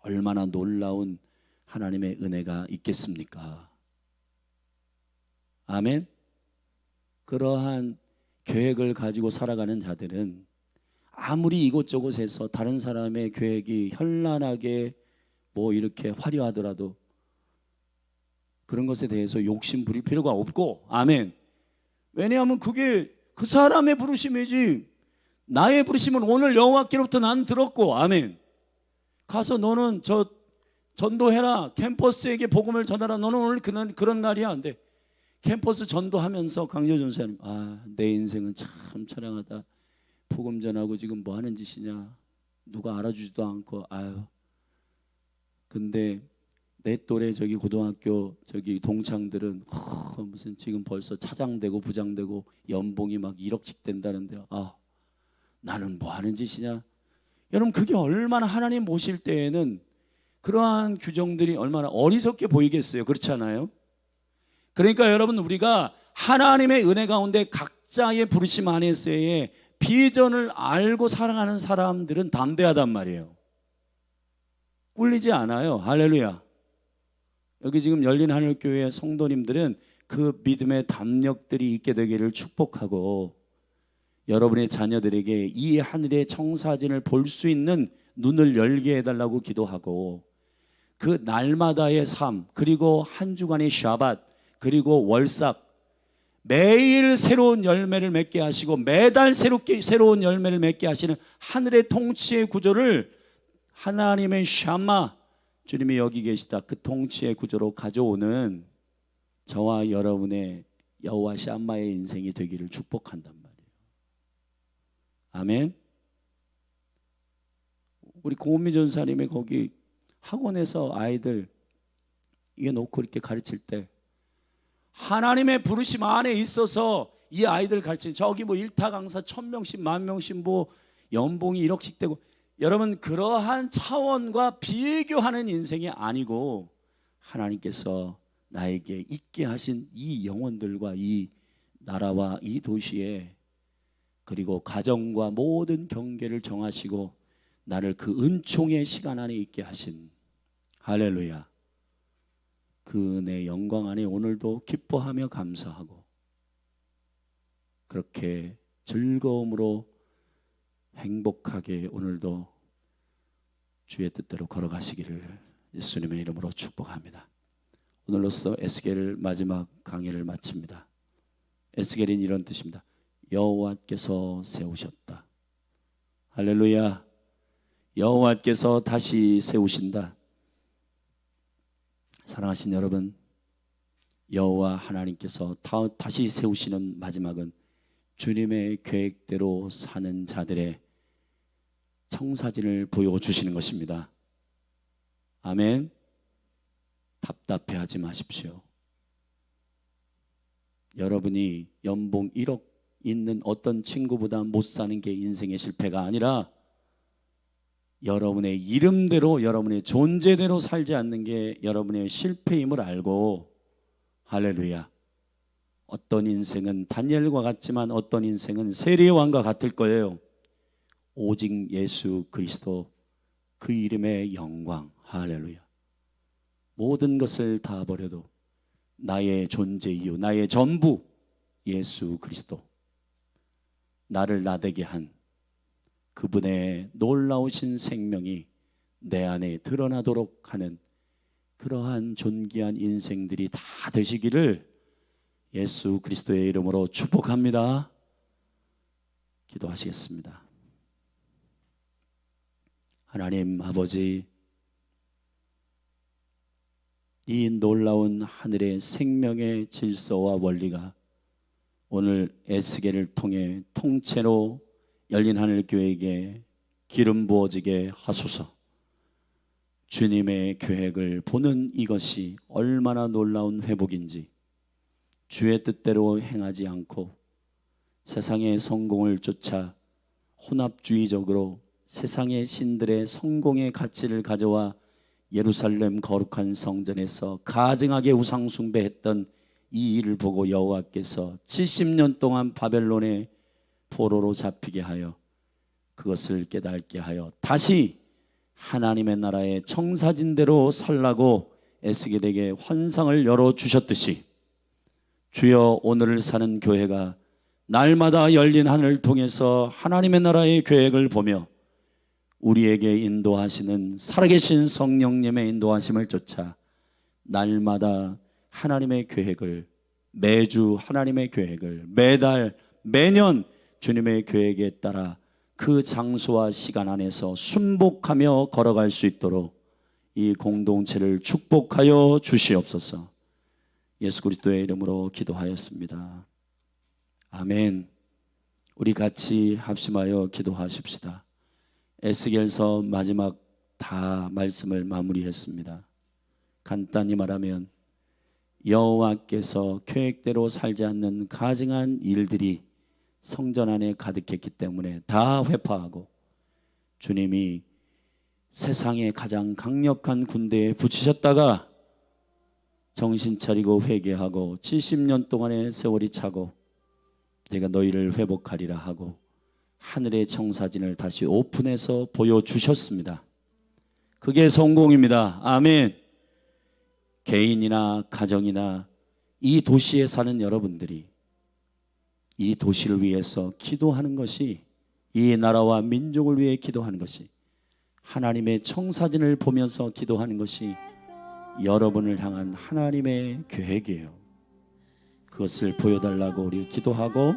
얼마나 놀라운 하나님의 은혜가 있겠습니까? 아멘. 그러한 계획을 가지고 살아가는 자들은 아무리 이곳저곳에서 다른 사람의 계획이 현란하게 뭐 이렇게 화려하더라도 그런 것에 대해서 욕심 부릴 필요가 없고, 아멘. 왜냐하면 그게 그 사람의 부르심이지 나의 부르심은 오늘 여호와께로부터 난 들었고, 아멘. 가서 너는 저 전도해라, 캠퍼스에게 복음을 전하라, 너는 오늘 그런 날이야. 근데 캠퍼스 전도하면서 강조 전사님, 내 인생은 참 처량하다. 복음 전하고 지금 뭐 하는 짓이냐, 누가 알아주지도 않고, 근데 내 또래 저기 고등학교 저기 동창들은 무슨 지금 벌써 차장되고 부장되고 연봉이 막 1억씩 된다는데, 나는 뭐 하는 짓이냐. 여러분, 그게 얼마나 하나님 모실 때에는 그러한 규정들이 얼마나 어리석게 보이겠어요. 그렇지 않아요? 그러니까 여러분, 우리가 하나님의 은혜 가운데 각자의 부르심 안에서의 비전을 알고 살아가는 사람들은 담대하단 말이에요. 꿀리지 않아요. 할렐루야. 여기 지금 열린하늘교회 성도님들은 그 믿음의 담력들이 있게 되기를 축복하고, 여러분의 자녀들에게 이 하늘의 청사진을 볼 수 있는 눈을 열게 해달라고 기도하고, 그 날마다의 삶, 그리고 한 주간의 샤밧, 그리고 월삭, 매일 새로운 열매를 맺게 하시고 매달 새로운 열매를 맺게 하시는 하늘의 통치의 구조를 하나님의 샤마, 주님이 여기 계시다, 그 통치의 구조로 가져오는 저와 여러분의 여호와 샤마의 인생이 되기를 축복한단 말이에요. 아멘. 우리 고은미 전사님의 거기 학원에서 아이들 이게 놓고 이렇게 가르칠 때 하나님의 부르심 안에 있어서 이 아이들 가르치는, 저기 뭐 일타 강사 1000명씩 10,000명씩 뭐 연봉이 1억씩 되고, 여러분 그러한 차원과 비교하는 인생이 아니고 하나님께서 나에게 있게 하신 이 영혼들과 이 나라와 이 도시에, 그리고 가정과 모든 경계를 정하시고 나를 그 은총의 시간 안에 있게 하신, 할렐루야, 그 은혜의 영광 안에 오늘도 기뻐하며 감사하고 그렇게 즐거움으로 행복하게 오늘도 주의 뜻대로 걸어가시기를 예수님의 이름으로 축복합니다. 오늘로써 에스겔 마지막 강의를 마칩니다. 에스겔은 이런 뜻입니다. 여호와께서 세우셨다. 할렐루야. 여호와께서 다시 세우신다. 사랑하신 여러분, 여호와 하나님께서 다시 세우시는 마지막은 주님의 계획대로 사는 자들의 청사진을 보여주시는 것입니다. 아멘. 답답해하지 마십시오. 여러분이 연봉 1억 있는 어떤 친구보다 못 사는 게 인생의 실패가 아니라 여러분의 이름대로 여러분의 존재대로 살지 않는 게 여러분의 실패임을 알고, 할렐루야, 어떤 인생은 다니엘과 같지만 어떤 인생은 세리의 왕과 같을 거예요. 오직 예수 그리스도 그 이름의 영광, 할렐루야. 모든 것을 다 버려도 나의 존재 이유, 나의 전부 예수 그리스도, 나를 나되게 한 그분의 놀라우신 생명이 내 안에 드러나도록 하는 그러한 존귀한 인생들이 다 되시기를 예수 그리스도의 이름으로 축복합니다. 기도하시겠습니다. 하나님 아버지, 이 놀라운 하늘의 생명의 질서와 원리가 오늘 에스겔을 통해 통째로 열린 하늘 교회에게 기름 부어지게 하소서. 주님의 계획을 보는 이것이 얼마나 놀라운 회복인지, 주의 뜻대로 행하지 않고 세상의 성공을 쫓아 혼합주의적으로 세상의 신들의 성공의 가치를 가져와 예루살렘 거룩한 성전에서 가증하게 우상 숭배했던 이 일을 보고 여호와께서 70년 동안 바벨론의 포로로 잡히게 하여 그것을 깨닫게 하여 다시 하나님의 나라의 청사진대로 살라고 에스겔에게 환상을 열어주셨듯이, 주여 오늘을 사는 교회가 날마다 열린 하늘을 통해서 하나님의 나라의 계획을 보며 우리에게 인도하시는 살아계신 성령님의 인도하심을 쫓아 날마다 하나님의 계획을, 매주 하나님의 계획을, 매달 매년 주님의 계획에 따라 그 장소와 시간 안에서 순복하며 걸어갈 수 있도록 이 공동체를 축복하여 주시옵소서. 예수 그리스도의 이름으로 기도하였습니다. 아멘. 우리 같이 합심하여 기도하십시다. 에스겔서 마지막 다 말씀을 마무리했습니다. 간단히 말하면 여호와께서 계획대로 살지 않는 가증한 일들이 성전 안에 가득했기 때문에 다 회파하고 주님이 세상의 가장 강력한 군대에 붙이셨다가 정신 차리고 회개하고 70년 동안의 세월이 차고 제가 너희를 회복하리라 하고 하늘의 청사진을 다시 오픈해서 보여주셨습니다. 그게 성공입니다. 아멘. 개인이나 가정이나 이 도시에 사는 여러분들이 이 도시를 위해서 기도하는 것이, 이 나라와 민족을 위해 기도하는 것이, 하나님의 청사진을 보면서 기도하는 것이 여러분을 향한 하나님의 계획이에요. 그것을 보여달라고 우리 기도하고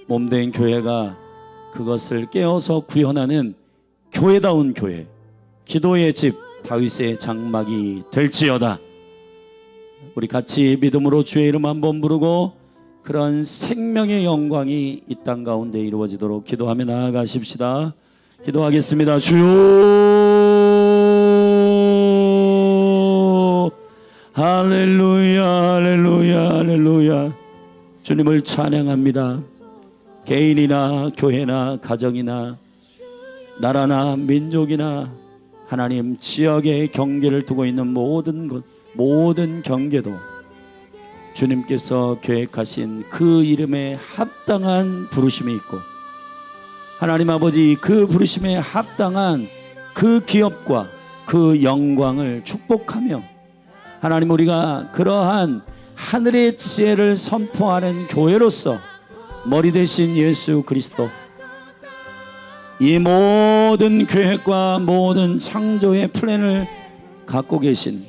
몸된 교회가 그것을 깨어서 구현하는 교회다운 교회, 기도의 집 다윗의 장막이 될지어다. 우리 같이 믿음으로 주의 이름 한번 부르고 그런 생명의 영광이 이 땅 가운데 이루어지도록 기도하며 나아가십시다. 기도하겠습니다. 주여, 할렐루야, 할렐루야, 할렐루야. 주님을 찬양합니다. 개인이나 교회나 가정이나 나라나 민족이나 하나님 지역의 경계를 두고 있는 모든 것, 모든 경계도 주님께서 계획하신 그 이름에 합당한 부르심이 있고, 하나님 아버지 그 부르심에 합당한 그 기업과 그 영광을 축복하며, 하나님 우리가 그러한 하늘의 지혜를 선포하는 교회로서 머리 대신 예수 그리스도, 이 모든 계획과 모든 창조의 플랜을 갖고 계신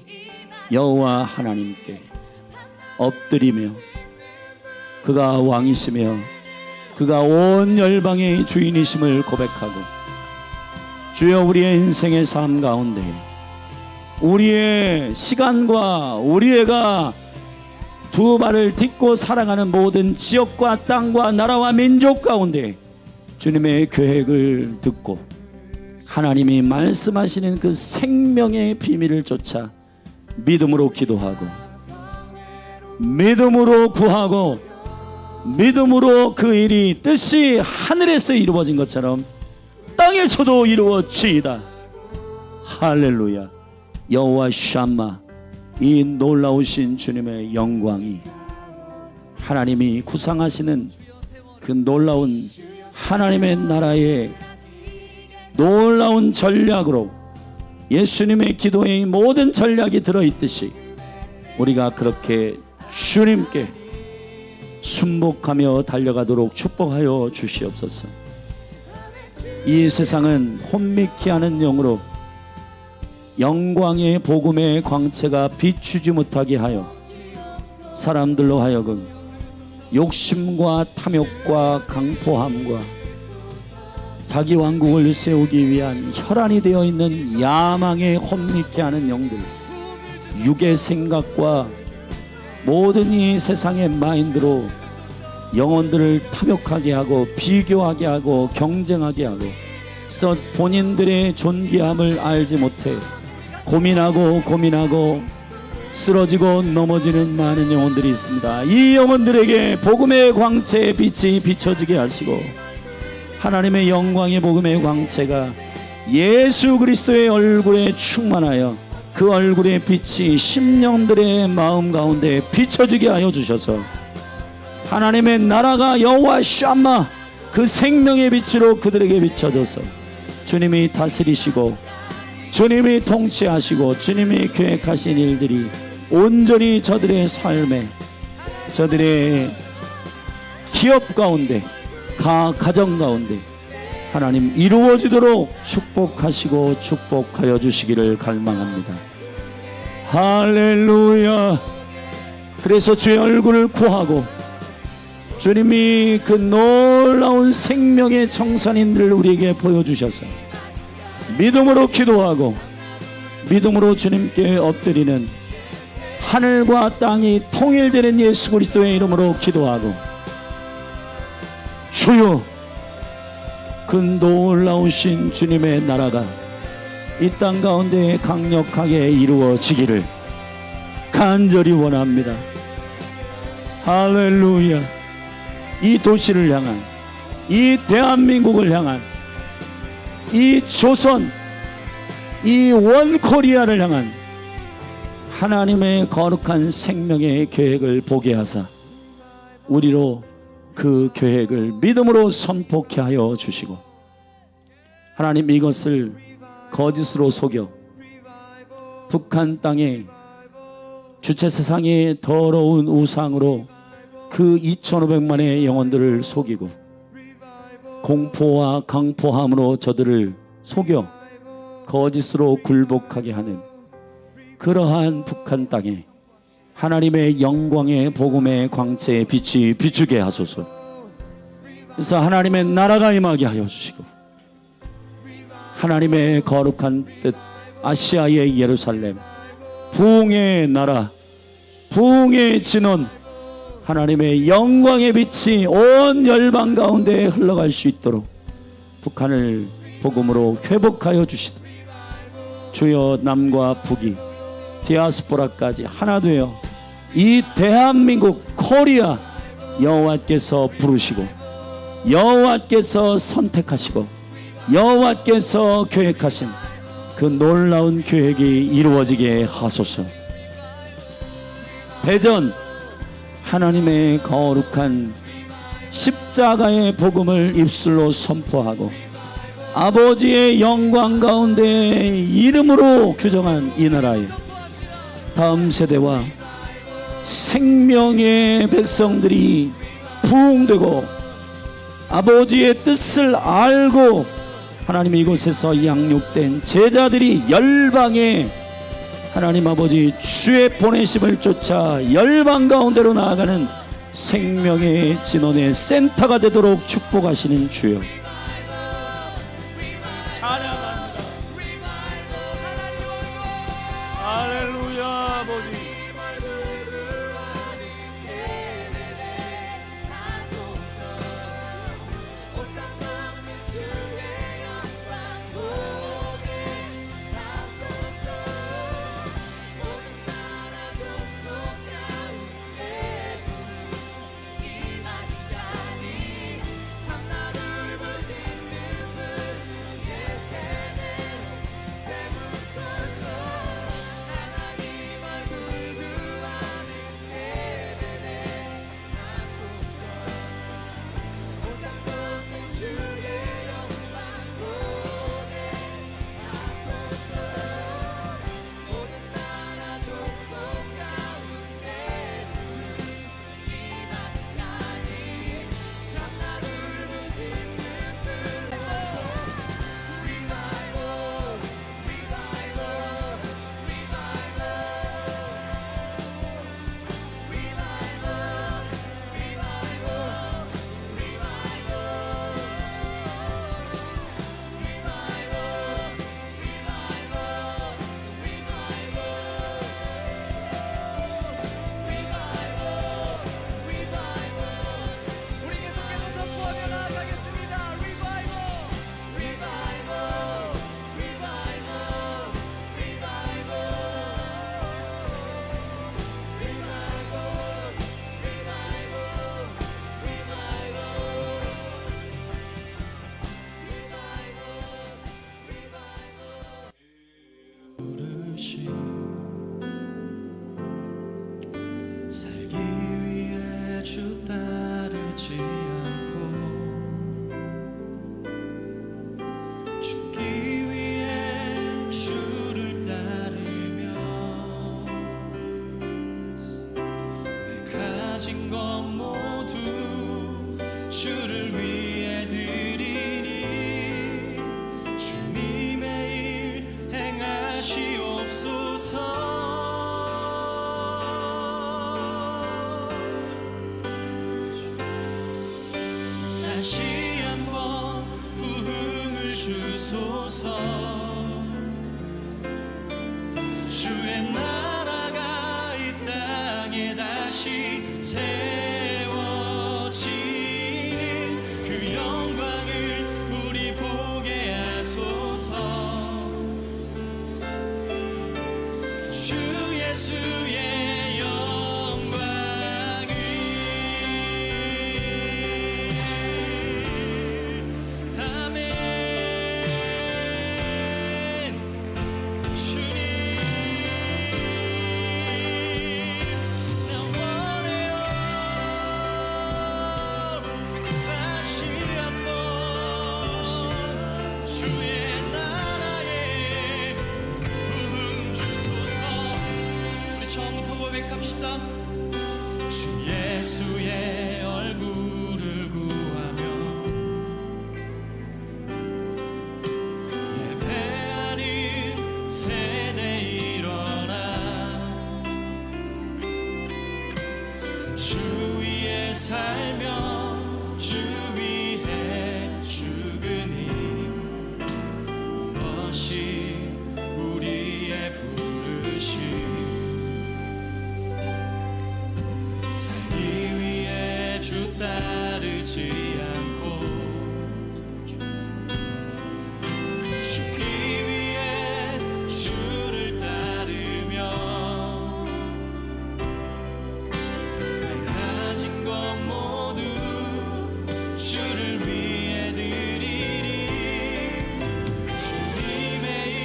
여호와 하나님께 엎드리며 그가 왕이시며 그가 온 열방의 주인이심을 고백하고, 주여 우리의 인생의 삶 가운데 우리의 시간과 우리가 두 발을 딛고 살아가는 모든 지역과 땅과 나라와 민족 가운데 주님의 계획을 듣고 하나님이 말씀하시는 그 생명의 비밀을 쫓아 믿음으로 기도하고 믿음으로 구하고 믿음으로 그 일이 뜻이 하늘에서 이루어진 것처럼 땅에서도 이루어지이다. 할렐루야. 여호와 샴마, 이 놀라우신 주님의 영광이, 하나님이 구상하시는 그 놀라운 하나님의 나라의 놀라운 전략으로 예수님의 기도의 모든 전략이 들어있듯이 우리가 그렇게 주님께 순복하며 달려가도록 축복하여 주시옵소서. 이 세상은 혼미케 하는 영으로 영광의 복음의 광채가 비추지 못하게 하여 사람들로 하여금 욕심과 탐욕과 강포함과 자기 왕국을 세우기 위한 혈안이 되어 있는 야망에 혼미케 하는 영들, 육의 생각과 모든 이 세상의 마인드로 영혼들을 탐욕하게 하고 비교하게 하고 경쟁하게 하고, 그래서 본인들의 존귀함을 알지 못해 고민하고 쓰러지고 넘어지는 많은 영혼들이 있습니다. 이 영혼들에게 복음의 광채의 빛이 비춰지게 하시고, 하나님의 영광의 복음의 광채가 예수 그리스도의 얼굴에 충만하여 그 얼굴의 빛이 심령들의 마음 가운데 비춰지게 하여 주셔서 하나님의 나라가 여호와 샴마, 그 생명의 빛으로 그들에게 비춰져서 주님이 다스리시고 주님이 통치하시고 주님이 계획하신 일들이 온전히 저들의 삶에, 저들의 기업 가운데, 가정 가운데 하나님 이루어지도록 축복하시고 축복하여 주시기를 갈망합니다. 할렐루야. 그래서 주의 얼굴을 구하고 주님이 그 놀라운 생명의 청산인들을 우리에게 보여주셔서 믿음으로 기도하고 믿음으로 주님께 엎드리는, 하늘과 땅이 통일되는 예수 그리스도의 이름으로 기도하고, 주여, 그 놀라우신 주님의 나라가 이 땅 가운데 강력하게 이루어지기를 간절히 원합니다. 할렐루야. 이 도시를 향한, 이 대한민국을 향한, 이 조선, 이 원코리아를 향한 하나님의 거룩한 생명의 계획을 보게 하사 우리로 그 계획을 믿음으로 선포케 하여 주시고, 하나님 이것을 거짓으로 속여 북한 땅에 주체세상의 더러운 우상으로 그 2,500만의 영혼들을 속이고 공포와 강포함으로 저들을 속여 거짓으로 굴복하게 하는 그러한 북한 땅에 하나님의 영광의 복음의 광채의 빛이 비추게 하소서. 그래서 하나님의 나라가 임하게 하여 주시고, 하나님의 거룩한 뜻, 아시아의 예루살렘, 부흥의 나라, 부흥의 진원, 하나님의 영광의 빛이 온 열방 가운데 흘러갈 수 있도록 북한을 복음으로 회복하여 주시다. 주여, 남과 북이 디아스포라까지 하나 되어 이 대한민국 코리아 여호와께서 부르시고 여호와께서 선택하시고 여호와께서 계획하신 그 놀라운 계획이 이루어지게 하소서. 대전 하나님의 거룩한 십자가의 복음을 입술로 선포하고 아버지의 영광 가운데 이름으로 규정한 이 나라에 다음 세대와 생명의 백성들이 부흥되고 아버지의 뜻을 알고 하나님 이곳에서 양육된 제자들이 열방에 하나님 아버지 주의 보내심을 쫓아 열방 가운데로 나아가는 생명의 진원의 센터가 되도록 축복하시는 주여, 찬양합니다. 할렐루야. 아버지 가진 것 모두 주를 위해 드리니 주님의 일 행하시옵소서. 다시 한번 부흥을 주소서. 주의 나라가 이 땅에 다시 세워지는 그 영광을 우리 보게 하소서. 주 예수의 영광을 아멘. 주님 나 원해요. 다시 한번 주의 나라에 부흥 주소서. 우리 처음부터 고백합시다. 주 예수의 얼굴을 구하며 예배하는 세대 일어나 주 위에 살며 주 위에 죽으니 이것이 우리의 부르심. 살기 위해 주 따르지 않고 죽기 위해 주를 따르며 날 가진 것 모두 주를 위해 드리니 주님의 일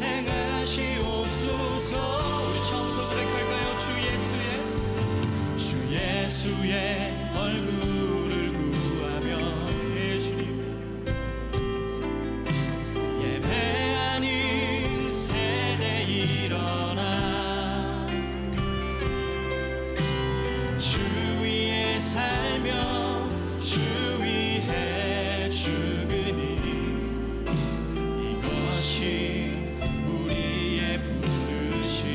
행하시옵소서. 우리 처음부터 고백할까요? 주 예수의 얼굴을 구하며 예수님 예배하는 세대 일어나 주 위에 살며 주 위에 죽으니 이것이 우리의 부르심.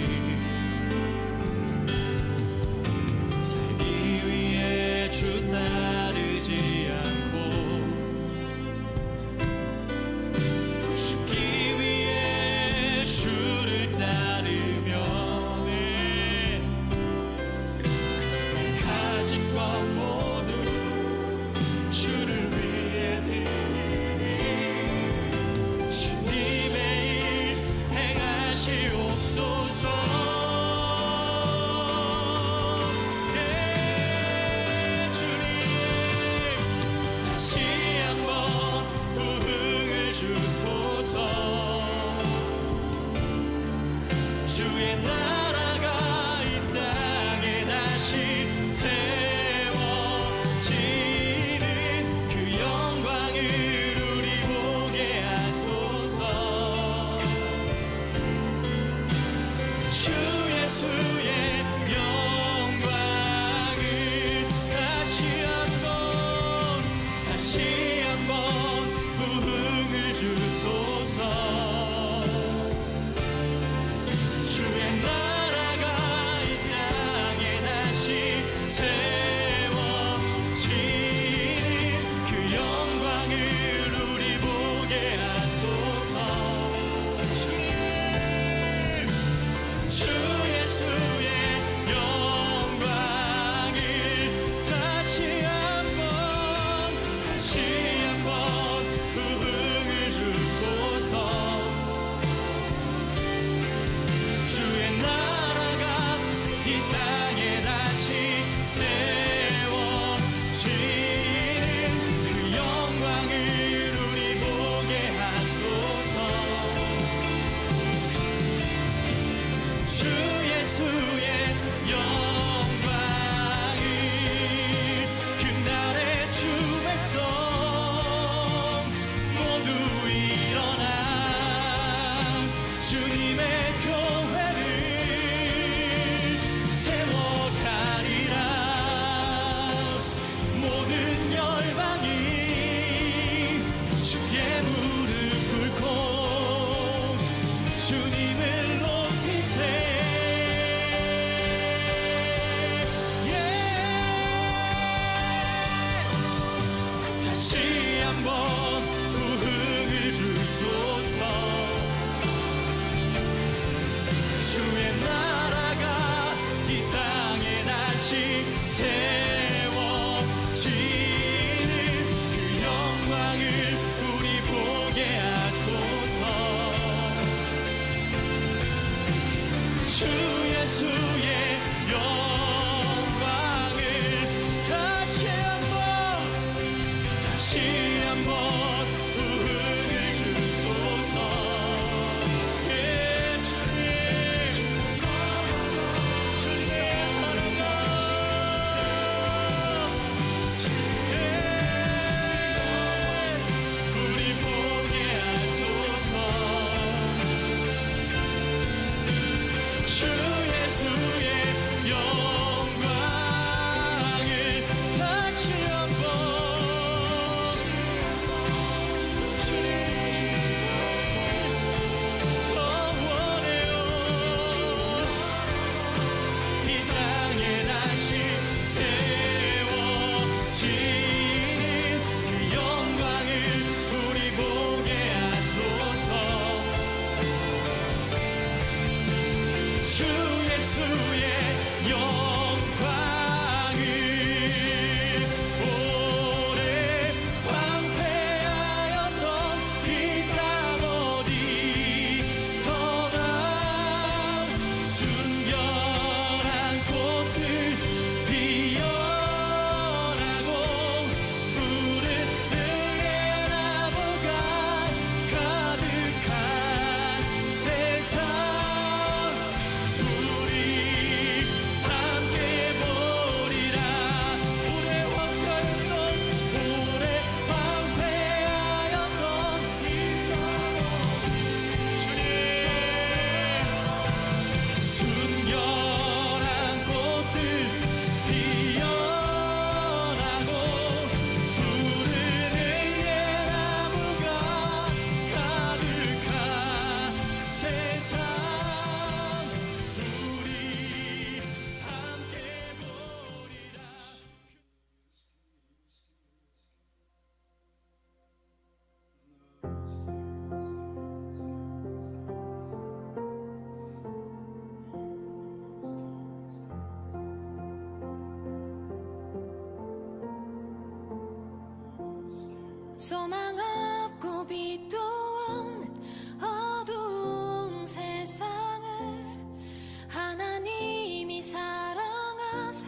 살기 위해 주 따르지 않고 죽기 위해 주를 따르며 날 다시 한번 부흥을 주소서. 주의 나라가 이 땅에 다시 세워지는 그 영광을 우리 보게 하소서. 주 예수의 영광을 다시 한번 부흥을 주소서. 예, 주님 하는 것 우리 보게 하소서. 주 예수의 영광을 다시 한번 주님 더 원해요. 이 땅에 다시 세워지는 그 영광을 우리 보게 하소서. 주 예수의 영광을 오래 황폐하였던 이 땅 어디서나 순결한 꽃들 피어나고 푸른 등의 나무가 가득한 세상 우리 함께 보리라. 오래 황폐하였던 이 땅 주님 순결한 꽃들 피어나고 푸른 의의 나무가 가득한 세상 우리 함께 보리라. 소망 없고 빛도 없는 어두운 세상을 하나님이 사랑하사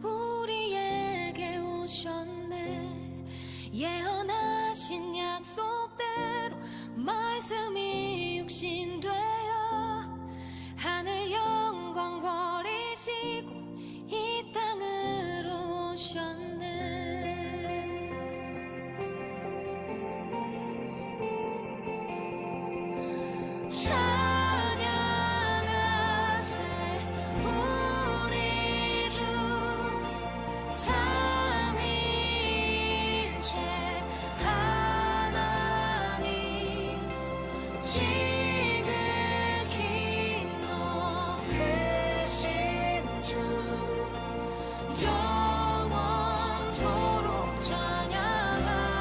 우리에게 오셨네. 예언하신 약속대로 말씀이 육신되어 하늘 영광 버리시고 이 땅으로 오셨네. 찬양하세 우리 주 삼위일체 하나님 지극히 높으신 주 영원토록 찬양합니다.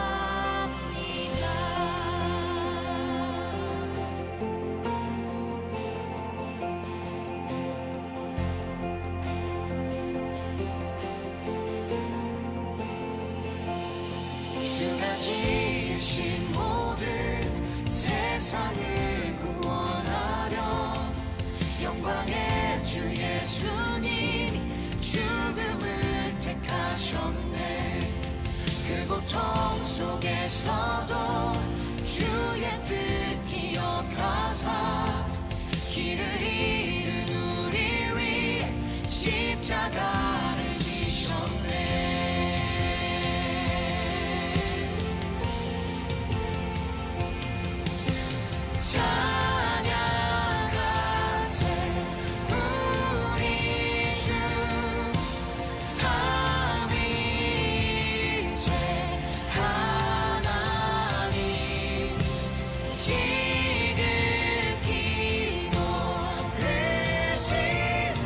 주가 지으신 모든 세상을 구원하려 영광의 주 예수님이 죽음을 택하셨네. 그 고통 속에서도 주의 뜻 기억하사 길을 잃은 우리 위해 십자가를 지셨네. 찬양하세 우리 주 삼위일체 하나님 지극히 높으신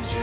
주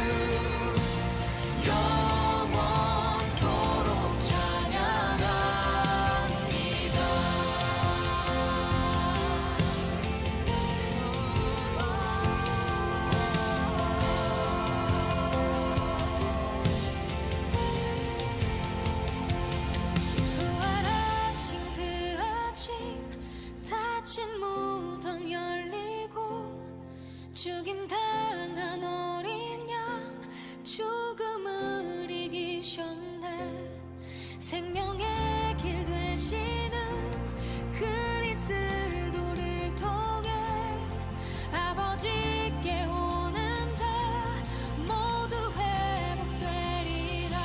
생명의 길 되시는 그리스도를 통해 아버지께 오는 자 모두 회복되리라.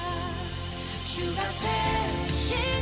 주가 세신